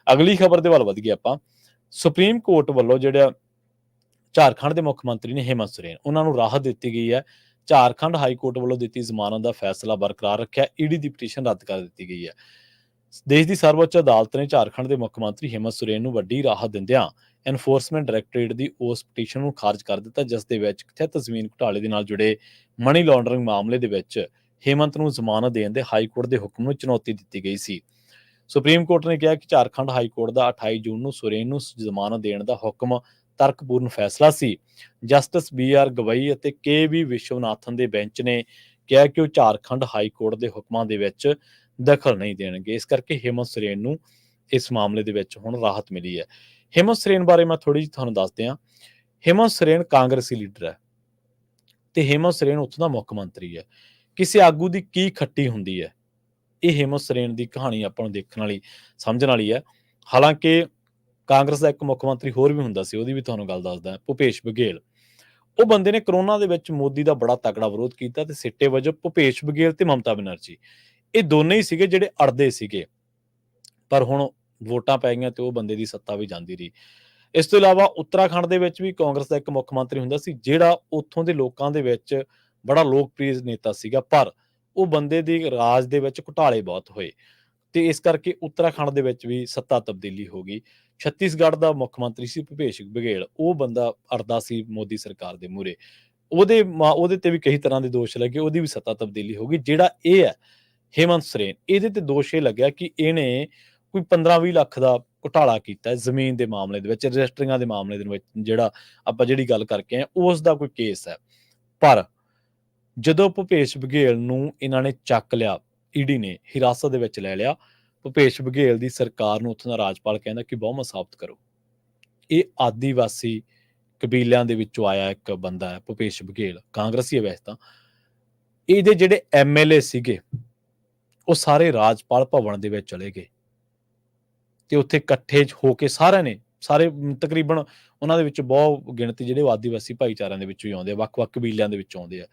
ਅਗਲੀ ਖਬਰ ਦੇ ਵੱਲ ਵਧੀਏ ਆਪਾਂ। ਸੁਪਰੀਮ ਕੋਰਟ ਵੱਲੋਂ ਜਿਹੜਾ ਝਾਰਖੰਡ ਦੇ ਮੁੱਖ ਮੰਤਰੀ ਨੇ ਹੇਮੰਤ ਸੋਰੇਨ, ਉਹਨਾਂ ਨੂੰ ਰਾਹਤ ਦਿੱਤੀ ਗਈ ਹੈ। ਝਾਰਖੰਡ ਹਾਈ ਕੋਰਟ ਵੱਲੋਂ ਦਿੱਤੀ ਜ਼ਮਾਨਤ ਦਾ ਫੈਸਲਾ ਬਰਕਰਾਰ ਰੱਖਿਆ, ਈਡੀ ਦੀ ਪਟੀਸ਼ਨ ਰੱਦ ਕਰ ਦਿੱਤੀ ਗਈ ਹੈ। ਦੇਸ਼ ਦੀ ਸਰਵਉੱਚ ਅਦਾਲਤ ਨੇ ਝਾਰਖੰਡ ਦੇ ਮੁੱਖ ਮੰਤਰੀ ਹੇਮੰਤ ਸੋਰੇਨ ਨੂੰ ਵੱਡੀ ਰਾਹਤ ਦਿੰਦਿਆਂ ਐਨਫੋਰਸਮੈਂਟ ਡਾਇਰੈਕਟੋਰੇਟ ਦੀ ਉਸ ਪਟੀਸ਼ਨ ਨੂੰ ਖਾਰਜ ਕਰ ਦਿੱਤਾ, ਜਿਸ ਦੇ ਵਿੱਚ ਕਥਿਤ ਜ਼ਮੀਨ ਘੁਟਾਲੇ ਦੇ ਨਾਲ ਜੁੜੇ ਮਨੀ ਲਾਂਡਰਿੰਗ ਮਾਮਲੇ ਦੇ ਵਿੱਚ ਹੇਮੰਤ ਨੂੰ ਜ਼ਮਾਨਤ ਦੇਣ ਦੇ ਹਾਈ ਕੋਰਟ ਦੇ ਹੁਕਮ ਨੂੰ ਚੁਣੌਤੀ ਦਿੱਤੀ ਗਈ ਸੀ। ਸੁਪਰੀਮ ਕੋਰਟ ਨੇ ਕਿਹਾ ਕਿ ਝਾਰਖੰਡ ਹਾਈ ਕੋਰਟ ਦਾ 28 ਜੂਨ ਨੂੰ ਸੋਰੇਨ ਨੂੰ ਜ਼ਮਾਨਤ ਦੇਣ ਦਾ ਹੁਕਮ ਤਰਕਪੂਰਨ ਫੈਸਲਾ ਸੀ। ਜਸਟਿਸ ਬੀ.ਆਰ. ਗਵਈ ਅਤੇ ਕੇ.ਵੀ. ਵਿਸ਼ਵਨਾਥਨ ਦੇ ਬੈਂਚ ਨੇ ਕਿਹਾ ਕਿ ਉਹ ਝਾਰਖੰਡ ਹਾਈ ਕੋਰਟ ਦੇ ਹੁਕਮਾਂ ਦੇ ਵਿੱਚ ਦਖਲ ਨਹੀਂ ਦੇਣਗੇ। ਇਸ ਕਰਕੇ ਹੇਮੰਤ ਸੋਰੇਨ ਨੂੰ ਇਸ ਮਾਮਲੇ ਦੇ ਵਿੱਚ ਹੁਣ ਰਾਹਤ ਮਿਲੀ ਹੈ। ਹੇਮੰਤ ਸੋਰੇਨ ਬਾਰੇ ਮੈਂ ਥੋੜੀ ਜਿਹੀ ਤੁਹਾਨੂੰ ਦੱਸਦੇ ਹਾਂ। ਹੇਮੰਤ ਸੋਰੇਨ ਕਾਂਗਰਸੀ ਲੀਡਰ ਹੈ ਤੇ ਹੇਮੰਤ ਸੋਰੇਨ ਉੱਥੋਂ ਦਾ ਮੁੱਖ ਮੰਤਰੀ ਹੈ। ਕਿਸੇ ਆਗੂ ਦੀ ਕੀ ਖੱਟੀ ਹੁੰਦੀ ਹੈ, ਇਹ ਹੇਮੰਤ ਸੋਰੇਨ ਦੀ ਕਹਾਣੀ ਆਪਾਂ ਨੂੰ ਦੇਖਣ ਵਾਲੀ, ਸਮਝਣ ਵਾਲੀ ਹੈ। ਹਾਲਾਂਕਿ ਕਾਂਗਰਸ ਦਾ ਇੱਕ ਮੁੱਖ ਮੰਤਰੀ ਹੋਰ ਵੀ ਹੁੰਦਾ ਸੀ, ਉਹਦੀ ਵੀ ਤੁਹਾਨੂੰ ਗੱਲ ਦੱਸਦਾ, ਭੁਪੇਸ਼ ਬਘੇਲ। ਉਹ ਬੰਦੇ ਨੇ ਕਰੋਨਾ ਦੇ ਵਿੱਚ ਮੋਦੀ ਦਾ ਬੜਾ ਤਕੜਾ ਵਿਰੋਧ ਕੀਤਾ ਤੇ ਸਿੱਟੇ ਵਜੋਂ ਭੁਪੇਸ਼ ਬਘੇਲ ਤੇ ਮਮਤਾ ਬੈਨਰਜੀ, ਇਹ ਦੋਨੇ ਹੀ ਸੀਗੇ ਜਿਹੜੇ ਅੜਦੇ ਸੀਗੇ। ਪਰ ਹੁਣ ਵੋਟਾਂ ਪੈ ਗਈਆਂ ਤੇ ਉਹ ਬੰਦੇ ਦੀ ਸੱਤਾ ਵੀ ਜਾਂਦੀ ਰਹੀ। ਇਸ ਤੋਂ ਇਲਾਵਾ ਉੱਤਰਾਖੰਡ ਦੇ ਵਿੱਚ ਵੀ ਕਾਂਗਰਸ ਦਾ ਇੱਕ ਮੁੱਖ ਮੰਤਰੀ ਹੁੰਦਾ ਸੀ, ਜਿਹੜਾ ਉੱਥੋਂ ਦੇ ਲੋਕਾਂ ਦੇ ਵਿੱਚ ਬੜਾ ਲੋਕਪ੍ਰਿਯ ਨੇਤਾ ਸੀਗਾ, ਪਰ ਉਹ ਬੰਦੇ ਦੇ ਰਾਜ ਦੇ ਵਿੱਚ ਘੁਟਾਲੇ ਬਹੁਤ ਹੋਏ ਤੇ ਇਸ ਕਰਕੇ ਉੱਤਰਾਖੰਡ ਦੇ ਵਿੱਚ ਵੀ ਸੱਤਾ ਤਬਦੀਲੀ ਹੋ ਗਈ। ਛੱਤੀਸਗੜ੍ਹ ਦਾ ਮੁੱਖ ਮੰਤਰੀ ਸੀ ਭੁਪੇਸ਼ ਬਘੇਲ, ਉਹ ਬੰਦਾ ਅੜਦਾ ਸੀ ਮੋਦੀ ਸਰਕਾਰ ਦੇ ਮੂਹਰੇ, ਉਹਦੇ ਤੇ ਵੀ ਕਈ ਤਰ੍ਹਾਂ ਦੇ ਦੋਸ਼ ਲੱਗੇ, ਉਹਦੀ ਵੀ ਸੱਤਾ ਤਬਦੀਲੀ ਹੋ ਗਈ। ਜਿਹੜਾ ਇਹ ਹੈ ਹੇਮੰਤ ਸੋਰੇਨ, ਇਹਦੇ ਤੇ ਦੋਸ਼ ਇਹ ਲੱਗਿਆ ਕਿ ਇਹਨੇ ਕੋਈ 15-20 ਲੱਖ ਦਾ ਘੁਟਾਲਾ ਕੀਤਾ ਜ਼ਮੀਨ ਦੇ ਮਾਮਲੇ ਦੇ ਵਿੱਚ, ਰਜਿਸਟਰੀਆਂ ਦੇ ਮਾਮਲੇ ਦੇ ਵਿੱਚ, ਜਿਹੜਾ ਆਪਾਂ ਜਿਹੜੀ ਗੱਲ ਕਰਕੇ ਆਏ ਉਸ ਦਾ ਕੋਈ ਕੇਸ ਹੈ। ਪਰ ਜਦੋਂ ਭੁਪੇਸ਼ ਬਘੇਲ ਨੂੰ ਇਹਨਾਂ ਨੇ ਚੱਕ ਲਿਆ, ਈਡੀ ਨੇ ਹਿਰਾਸਤ ਦੇ ਵਿੱਚ ਲੈ ਲਿਆ, ਭੁਪੇਸ਼ ਬਘੇਲ ਦੀ ਸਰਕਾਰ ਨੂੰ ਉੱਥੋਂ ਦਾ ਰਾਜਪਾਲ ਕਹਿੰਦਾ ਕਿ ਬਹੁਮਤ ਸਾਬਤ ਕਰੋ। ਇਹ ਆਦੀਵਾਸੀ ਕਬੀਲਿਆਂ ਦੇ ਵਿੱਚੋਂ ਆਇਆ ਇੱਕ ਬੰਦਾ ਹੈ ਭੁਪੇਸ਼ ਬਘੇਲ, ਕਾਂਗਰਸੀ ਹੈ ਵੈਸੇ ਤਾਂ। ਇਹਦੇ ਜਿਹੜੇ ਐਮਐਲਏ ਸੀਗੇ ਉਹ ਸਾਰੇ ਰਾਜਪਾਲ ਭਵਨ ਦੇ ਵਿੱਚ ਚਲੇ ਗਏ ਤੇ ਉੱਥੇ ਇਕੱਠੇ ਹੋ ਕੇ ਸਾਰਿਆਂ ਨੇ, ਸਾਰੇ ਤਕਰੀਬਨ ਉਹਨਾਂ ਦੇ ਵਿੱਚ ਬਹੁਤ ਗਿਣਤੀ ਜਿਹੜੇ ਆਦੀਵਾਸੀ ਭਾਈਚਾਰਿਆਂ ਦੇ ਵਿੱਚੋਂ ਹੀ ਆਉਂਦੇ ਆ, ਵੱਖ-ਵੱਖ ਕਬੀਲਿਆਂ ਦੇ ਵਿੱਚੋਂ ਆਉਂਦੇ ਆ।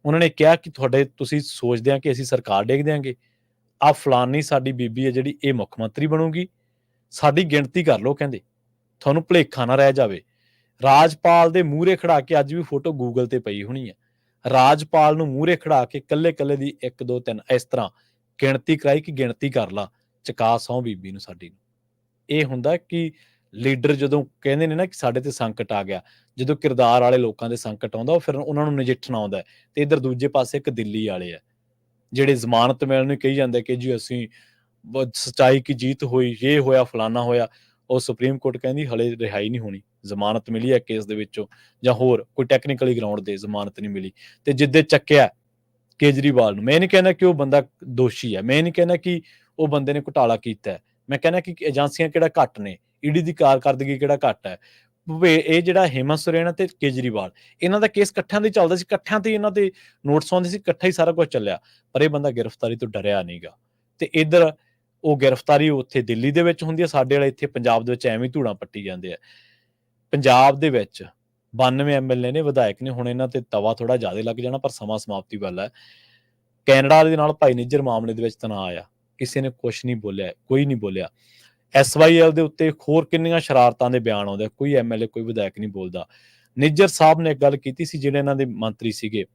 ਉਹਨਾਂ ਨੇ ਕਿਹਾ ਕਿ ਤੁਸੀਂ ਸੋਚਦੇ ਆ ਕਿ ਅਸੀਂ ਸਰਕਾਰ ਡੇਗ ਦਿਆਂਗੇ, ਆ ਫਲਾਨੀ ਸਾਡੀ ਬੀਬੀ ਹੈ ਜਿਹੜੀ ਇਹ ਮੁੱਖ ਮੰਤਰੀ ਬਣੂਗੀ, ਸਾਡੀ ਗਿਣਤੀ ਕਰ ਲਓ, ਕਹਿੰਦੇ ਤੁਹਾਨੂੰ ਭੁਲੇਖਾ ਨਾ ਰਹਿ ਜਾਵੇ। ਰਾਜਪਾਲ ਦੇ ਮੂਹਰੇ ਖੜਾ ਕੇ, ਅੱਜ ਵੀ ਫੋਟੋ ਗੂਗਲ ਤੇ ਪਈ ਹੋਣੀ ਹੈ, ਰਾਜਪਾਲ ਨੂੰ ਮੂਹਰੇ ਖੜਾ ਕੇ ਕੱਲੇ ਦੀ 1 2 3 ਇਸ ਤਰ੍ਹਾਂ ਗਿਣਤੀ ਕਰਾਈ ਕਿ ਗਿਣਤੀ ਕਰ ਲਾ, ਚਕਾ ਸਹੁੰ ਬੀਬੀ ਨੂੰ ਸਾਡੀ ਨੂੰ। ਇਹ ਹੁੰਦਾ ਕਿ ਲੀਡਰ ਜਦੋਂ ਕਹਿੰਦੇ ਨੇ ਨਾ ਕਿ ਸਾਡੇ ਤੇ ਸੰਕਟ ਆ ਗਿਆ, ਜਦੋਂ ਕਿਰਦਾਰ ਵਾਲੇ ਲੋਕਾਂ ਦੇ ਸੰਕਟ ਆਉਂਦਾ ਉਹ ਫਿਰ ਉਹਨਾਂ ਨੂੰ ਨਜਿੱਠਣਾ ਆਉਂਦਾ ਹੈ। ਤੇ ਇੱਧਰ ਦੂਜੇ ਪਾਸੇ ਇੱਕ ਦਿੱਲੀ ਵਾਲੇ ਆ ਜਿਹੜੇ ਜ਼ਮਾਨਤ ਮਿਲਣ ਨੂੰ ਕਹੀ ਜਾਂਦੇ ਕਿ ਜੀ ਅਸੀਂ ਸੱਚਾਈ ਕੀ ਜੀਤ ਹੋਈ, ਇਹ ਹੋਇਆ, ਫਲਾਨਾ ਹੋਇਆ। ਉਹ ਸੁਪਰੀਮ ਕੋਰਟ ਕਹਿੰਦੀ ਹਲੇ ਰਿਹਾਈ ਨਹੀਂ ਹੋਣੀ, ਜ਼ਮਾਨਤ ਮਿਲੀ ਹੈ ਕੇਸ ਦੇ ਵਿੱਚੋਂ, ਜਾਂ ਹੋਰ ਕੋਈ ਟੈਕਨੀਕਲੀ ਗਰਾਊਂਡ ਤੇ ਜ਼ਮਾਨਤ ਨਹੀਂ ਮਿਲੀ। ਤੇ ਜਿੱਦੇ ਚੱਕਿਆ ਕੇਜਰੀਵਾਲ ਨੂੰ, ਮੈਂ ਨਹੀਂ ਕਹਿੰਦਾ ਕਿ ਉਹ ਬੰਦਾ ਦੋਸ਼ੀ ਹੈ, ਮੈਂ ਨਹੀਂ ਕਹਿੰਦਾ ਕਿ ਉਹ ਬੰਦੇ ਨੇ ਘੁਟਾਲਾ ਕੀਤਾ ਹੈ, ਮੈਂ ਕਹਿੰਦਾ ਕਿ ਏਜੰਸੀਆਂ ਕਿਹੜਾ ਘੱਟ ਨੇ, ਈਡੀ ਦੀ ਕਾਰਕਰਦਗੀ ਕਿਹੜਾ ਘੱਟ ਹੈ। ਇਹ ਜਿਹੜਾ ਹੇਮੰਤ ਸੋਰੇਨ ਤੇ ਕੇਜਰੀਵਾਲ, ਇਹਨਾਂ ਦਾ ਕੇਸ ਇਕੱਠਿਆਂ ਤੇ ਚੱਲਦਾ ਸੀ, ਇਕੱਠਿਆਂ ਤੇ ਇਹਨਾਂ ਦੇ ਨੋਟਿਸ ਆਉਂਦੇ ਸੀ, ਇਕੱਠਾ ਹੀ ਸਾਰਾ ਕੁਝ ਚੱਲਿਆ, ਪਰ ਇਹ ਬੰਦਾ ਗ੍ਰਿਫਤਾਰੀ ਤੋਂ ਡਰਿਆ ਨਹੀਂਗਾ। ਤੇ ਇੱਧਰ ਉਹ ਗ੍ਰਿਫਤਾਰੀ ਉੱਥੇ ਦਿੱਲੀ ਦੇ ਵਿੱਚ ਹੁੰਦੀ ਹੈ, ਸਾਡੇ ਵਾਲੇ ਇੱਥੇ ਪੰਜਾਬ ਦੇ ਵਿੱਚ ਐਵੇਂ ਹੀ ਧੂੜਾਂ ਪੱਟੀ ਜਾਂਦੇ ਆ। ਪੰਜਾਬ ਦੇ ਵਿੱਚ 92 ਐਮਐਲਏ ਨੇ, ਵਿਧਾਇਕ ਨੇ, ਹੁਣ ਇਹਨਾਂ ਤੇ ਤਵਾ ਥੋੜਾ ਜ਼ਿਆਦਾ ਲੱਗ ਜਾਣਾ, ਪਰ ਸਮਾਂ ਸਮਾਪਤੀ ਵੱਲ ਹੈ। ਕੈਨੇਡਾ ਦੇ ਨਾਲ ਭਾਈ ਨਿੱਜਰ ਮਾਮਲੇ ਦੇ ਵਿੱਚ ਤਣਾਅ ਆਇਆ, ਕਿਸੇ ਨੇ ਕੁਛ ਨਹੀਂ ਬੋਲਿਆ, ਕੋਈ ਨਹੀਂ ਬੋਲਿਆ। SYL ਦੇ ਉੱਤੇ ਹੋਰ ਕਿੰਨੀਆਂ ਸ਼ਰਾਰਤਾਂ ਦੇ ਬਿਆਨ ਆਉਂਦੇ, ਕੋਈ ਐਮਐਲਏ ਕੋਈ ਵਿਧਾਇਕ ਨਹੀਂ ਬੋਲਦਾ। ਨਿੱਜਰ ਸਾਹਿਬ ਨੇ ਇੱਕ ਗੱਲ ਕੀਤੀ ਸੀ, ਜਿਹੜੇ ਇਹਨਾਂ ਦੇ ਮੰਤਰੀ ਸੀਗੇ,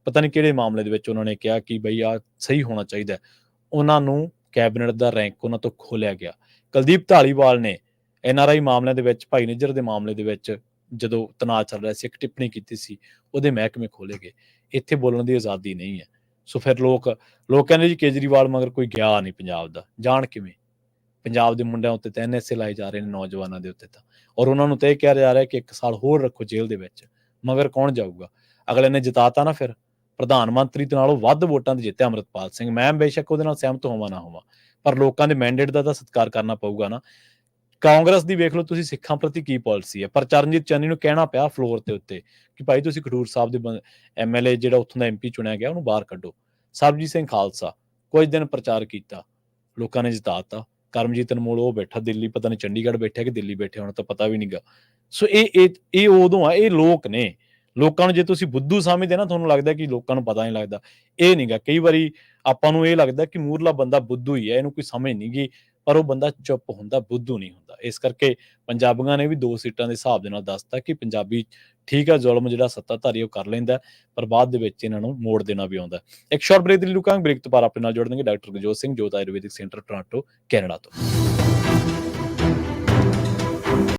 ਪਤਾ ਨਹੀਂ ਕਿਹੜੇ ਮਾਮਲੇ ਦੇ ਵਿੱਚ, ਉਹਨਾਂ ਨੇ ਕਿਹਾ ਕਿ ਬਈ ਆ ਸਹੀ ਹੋਣਾ ਚਾਹੀਦਾ, ਉਹਨਾਂ ਨੂੰ ਕੈਬਨਿਟ ਦਾ ਰੈਂਕ ਉਹਨਾਂ ਤੋਂ ਖੋਲਿਆ ਗਿਆ। ਕੁਲਦੀਪ ਧਾਲੀਵਾਲ ਨੇ NRI ਮਾਮਲਿਆਂ ਦੇ ਵਿੱਚ, ਭਾਈ ਨਿੱਜਰ ਦੇ ਮਾਮਲੇ ਦੇ ਵਿੱਚ ਜਦੋਂ ਤਣਾਅ ਚੱਲ ਰਿਹਾ ਸੀ, ਇੱਕ ਟਿੱਪਣੀ ਕੀਤੀ ਸੀ, ਉਹਦੇ ਮਹਿਕਮੇ ਖੋਲੇ ਗਏ। ਇੱਥੇ ਬੋਲਣ ਦੀ ਆਜ਼ਾਦੀ ਨਹੀਂ ਹੈ। ਸੋ ਫਿਰ ਲੋਕ ਕਹਿੰਦੇ ਜੀ ਕੇਜਰੀਵਾਲ ਮਗਰ ਕੋਈ ਗਿਆ ਨਹੀਂ ਪੰਜਾਬ ਦਾ, ਜਾਣ ਕਿਵੇਂ? ਪੰਜਾਬ ਦੇ ਮੁੰਡਿਆਂ ਉੱਤੇ ਤਾਂ NSA ਲਾਏ ਜਾ ਰਹੇ ਨੇ, ਨੌਜਵਾਨਾਂ ਦੇ ਉੱਤੇ ਤਾਂ, ਔਰ ਉਹਨਾਂ ਨੂੰ ਤਾਂ ਇਹ ਕਿਹਾ ਜਾ ਰਿਹਾ ਕਿ 1 ਸਾਲ ਹੋਰ ਰੱਖੋ ਜੇਲ੍ਹ ਦੇ ਵਿੱਚ, ਮਗਰ ਕੌਣ ਜਾਊਗਾ? ਅਗਲੇ ਨੇ ਜਿਤਾਤਾ ਨਾ, ਫਿਰ ਪ੍ਰਧਾਨ ਮੰਤਰੀ ਦੇ ਨਾਲੋਂ ਵੱਧ ਵੋਟਾਂ ਤੇ ਜਿੱਤਿਆ ਅੰਮ੍ਰਿਤਪਾਲ ਸਿੰਘ। ਮੈਂ ਬੇਸ਼ੱਕ ਉਹਦੇ ਨਾਲ ਸਹਿਮਤ ਹੋਵਾਂ ਨਾ ਹੋਵਾਂ, ਪਰ ਲੋਕਾਂ ਦੇ ਮੈਂਡੇਟ ਦਾ ਤਾਂ ਸਤਿਕਾਰ ਕਰਨਾ ਪਊਗਾ ਨਾ। ਕਾਂਗਰਸ ਦੀ ਵੇਖ ਲਓ ਤੁਸੀਂ, ਸਿੱਖਾਂ ਪ੍ਰਤੀ ਕੀ ਪਾਲਿਸੀ ਹੈ, ਪਰ ਚਰਨਜੀਤ ਚੰਨੀ ਨੂੰ ਕਹਿਣਾ ਪਿਆ ਫਲੋਰ ਦੇ ਉੱਤੇ ਕਿ ਭਾਈ ਤੁਸੀਂ ਖਡੂਰ ਸਾਹਿਬ ਦੇ MLA ਜਿਹੜਾ ਉੱਥੋਂ ਦਾ MP ਚੁਣਿਆ ਗਿਆ ਉਹਨੂੰ ਬਾਹਰ ਕੱਢੋ। ਸਰਬਜੀਤ ਸਿੰਘ ਖਾਲਸਾ ਕੁਝ ਦਿਨ ਪ੍ਰਚਾਰ ਕੀਤਾ, ਲੋਕਾਂ ਨੇ ਜਿਤਾਤਾ। ਕਰਮਜੀਤ ਅਨਮੋਲ ਉਹ ਬੈਠਾ ਦਿੱਲੀ, ਪਤਾ ਨਹੀਂ ਚੰਡੀਗੜ੍ਹ ਬੈਠਿਆ ਕਿ ਦਿੱਲੀ ਬੈਠਿਆ, ਹੁਣ ਤਾਂ ਪਤਾ ਵੀ ਨਹੀਂਗਾ। ਸੋ ਇਹ ਉਦੋਂ ਆ, ਇਹ ਲੋਕ ਨੇ। ਲੋਕਾਂ ਨੂੰ ਜੇ ਤੁਸੀਂ ਬੁੱਧੂ ਸਮਝਦੇ ਨਾ, ਤੁਹਾਨੂੰ ਲੱਗਦਾ ਕਿ ਲੋਕਾਂ ਨੂੰ ਪਤਾ ਨਹੀਂ ਲੱਗਦਾ, ਇਹ ਨਹੀਂਗਾ। ਕਈ ਵਾਰੀ ਆਪਾਂ ਨੂੰ ਇਹ ਲੱਗਦਾ ਕਿ ਮੂਹਰਲਾ ਬੰਦਾ ਬੁੱਧੂ ਹੀ ਹੈ, ਇਹਨੂੰ ਕੋਈ ਸਮਝ ਨਹੀਂ ਗਈ, ਪਰ ਉਹ ਬੰਦਾ ਚੁੱਪ ਹੁੰਦਾ, ਬੁੱਧੂ ਨਹੀਂ ਹੁੰਦਾ। ਇਸ ਕਰਕੇ ਪੰਜਾਬੀਆਂ ਨੇ ਵੀ 2 ਸੀਟਾਂ ਦੇ ਹਿਸਾਬ ਦੇ ਨਾਲ ਦੱਸਤਾ ਕਿ ਪੰਜਾਬੀ ਠੀਕ ਹੈ, ਜ਼ੁਲਮ ਜਿਹੜਾ ਸੱਤਾਧਾਰੀ ਉਹ ਕਰ ਲੈਂਦਾ, ਪਰ ਬਾਅਦ ਦੇ ਵਿੱਚ ਇਹਨਾਂ ਨੂੰ ਮੋੜ ਦੇਣਾ ਵੀ ਆਉਂਦਾ। ਇੱਕ ਸ਼ਾਰਟ ਬ੍ਰੇਕ ਦੇ ਲਈ ਰੁਕਾਂਗੇ, ਬ੍ਰੇਕ ਤੋਂ ਬਾਅਦ ਆਪਣੇ ਨਾਲ ਜੁੜ ਦੇਣਗੇ ਡਾਕਟਰ ਗੁਰਜੋਤ ਸਿੰਘ, ਜੋਤ ਆਯੁਰਵੈਦਿਕ ਸੈਂਟਰ, ਟੋਰਾਂਟੋ, ਕੈਨੇਡਾ ਤੋਂ।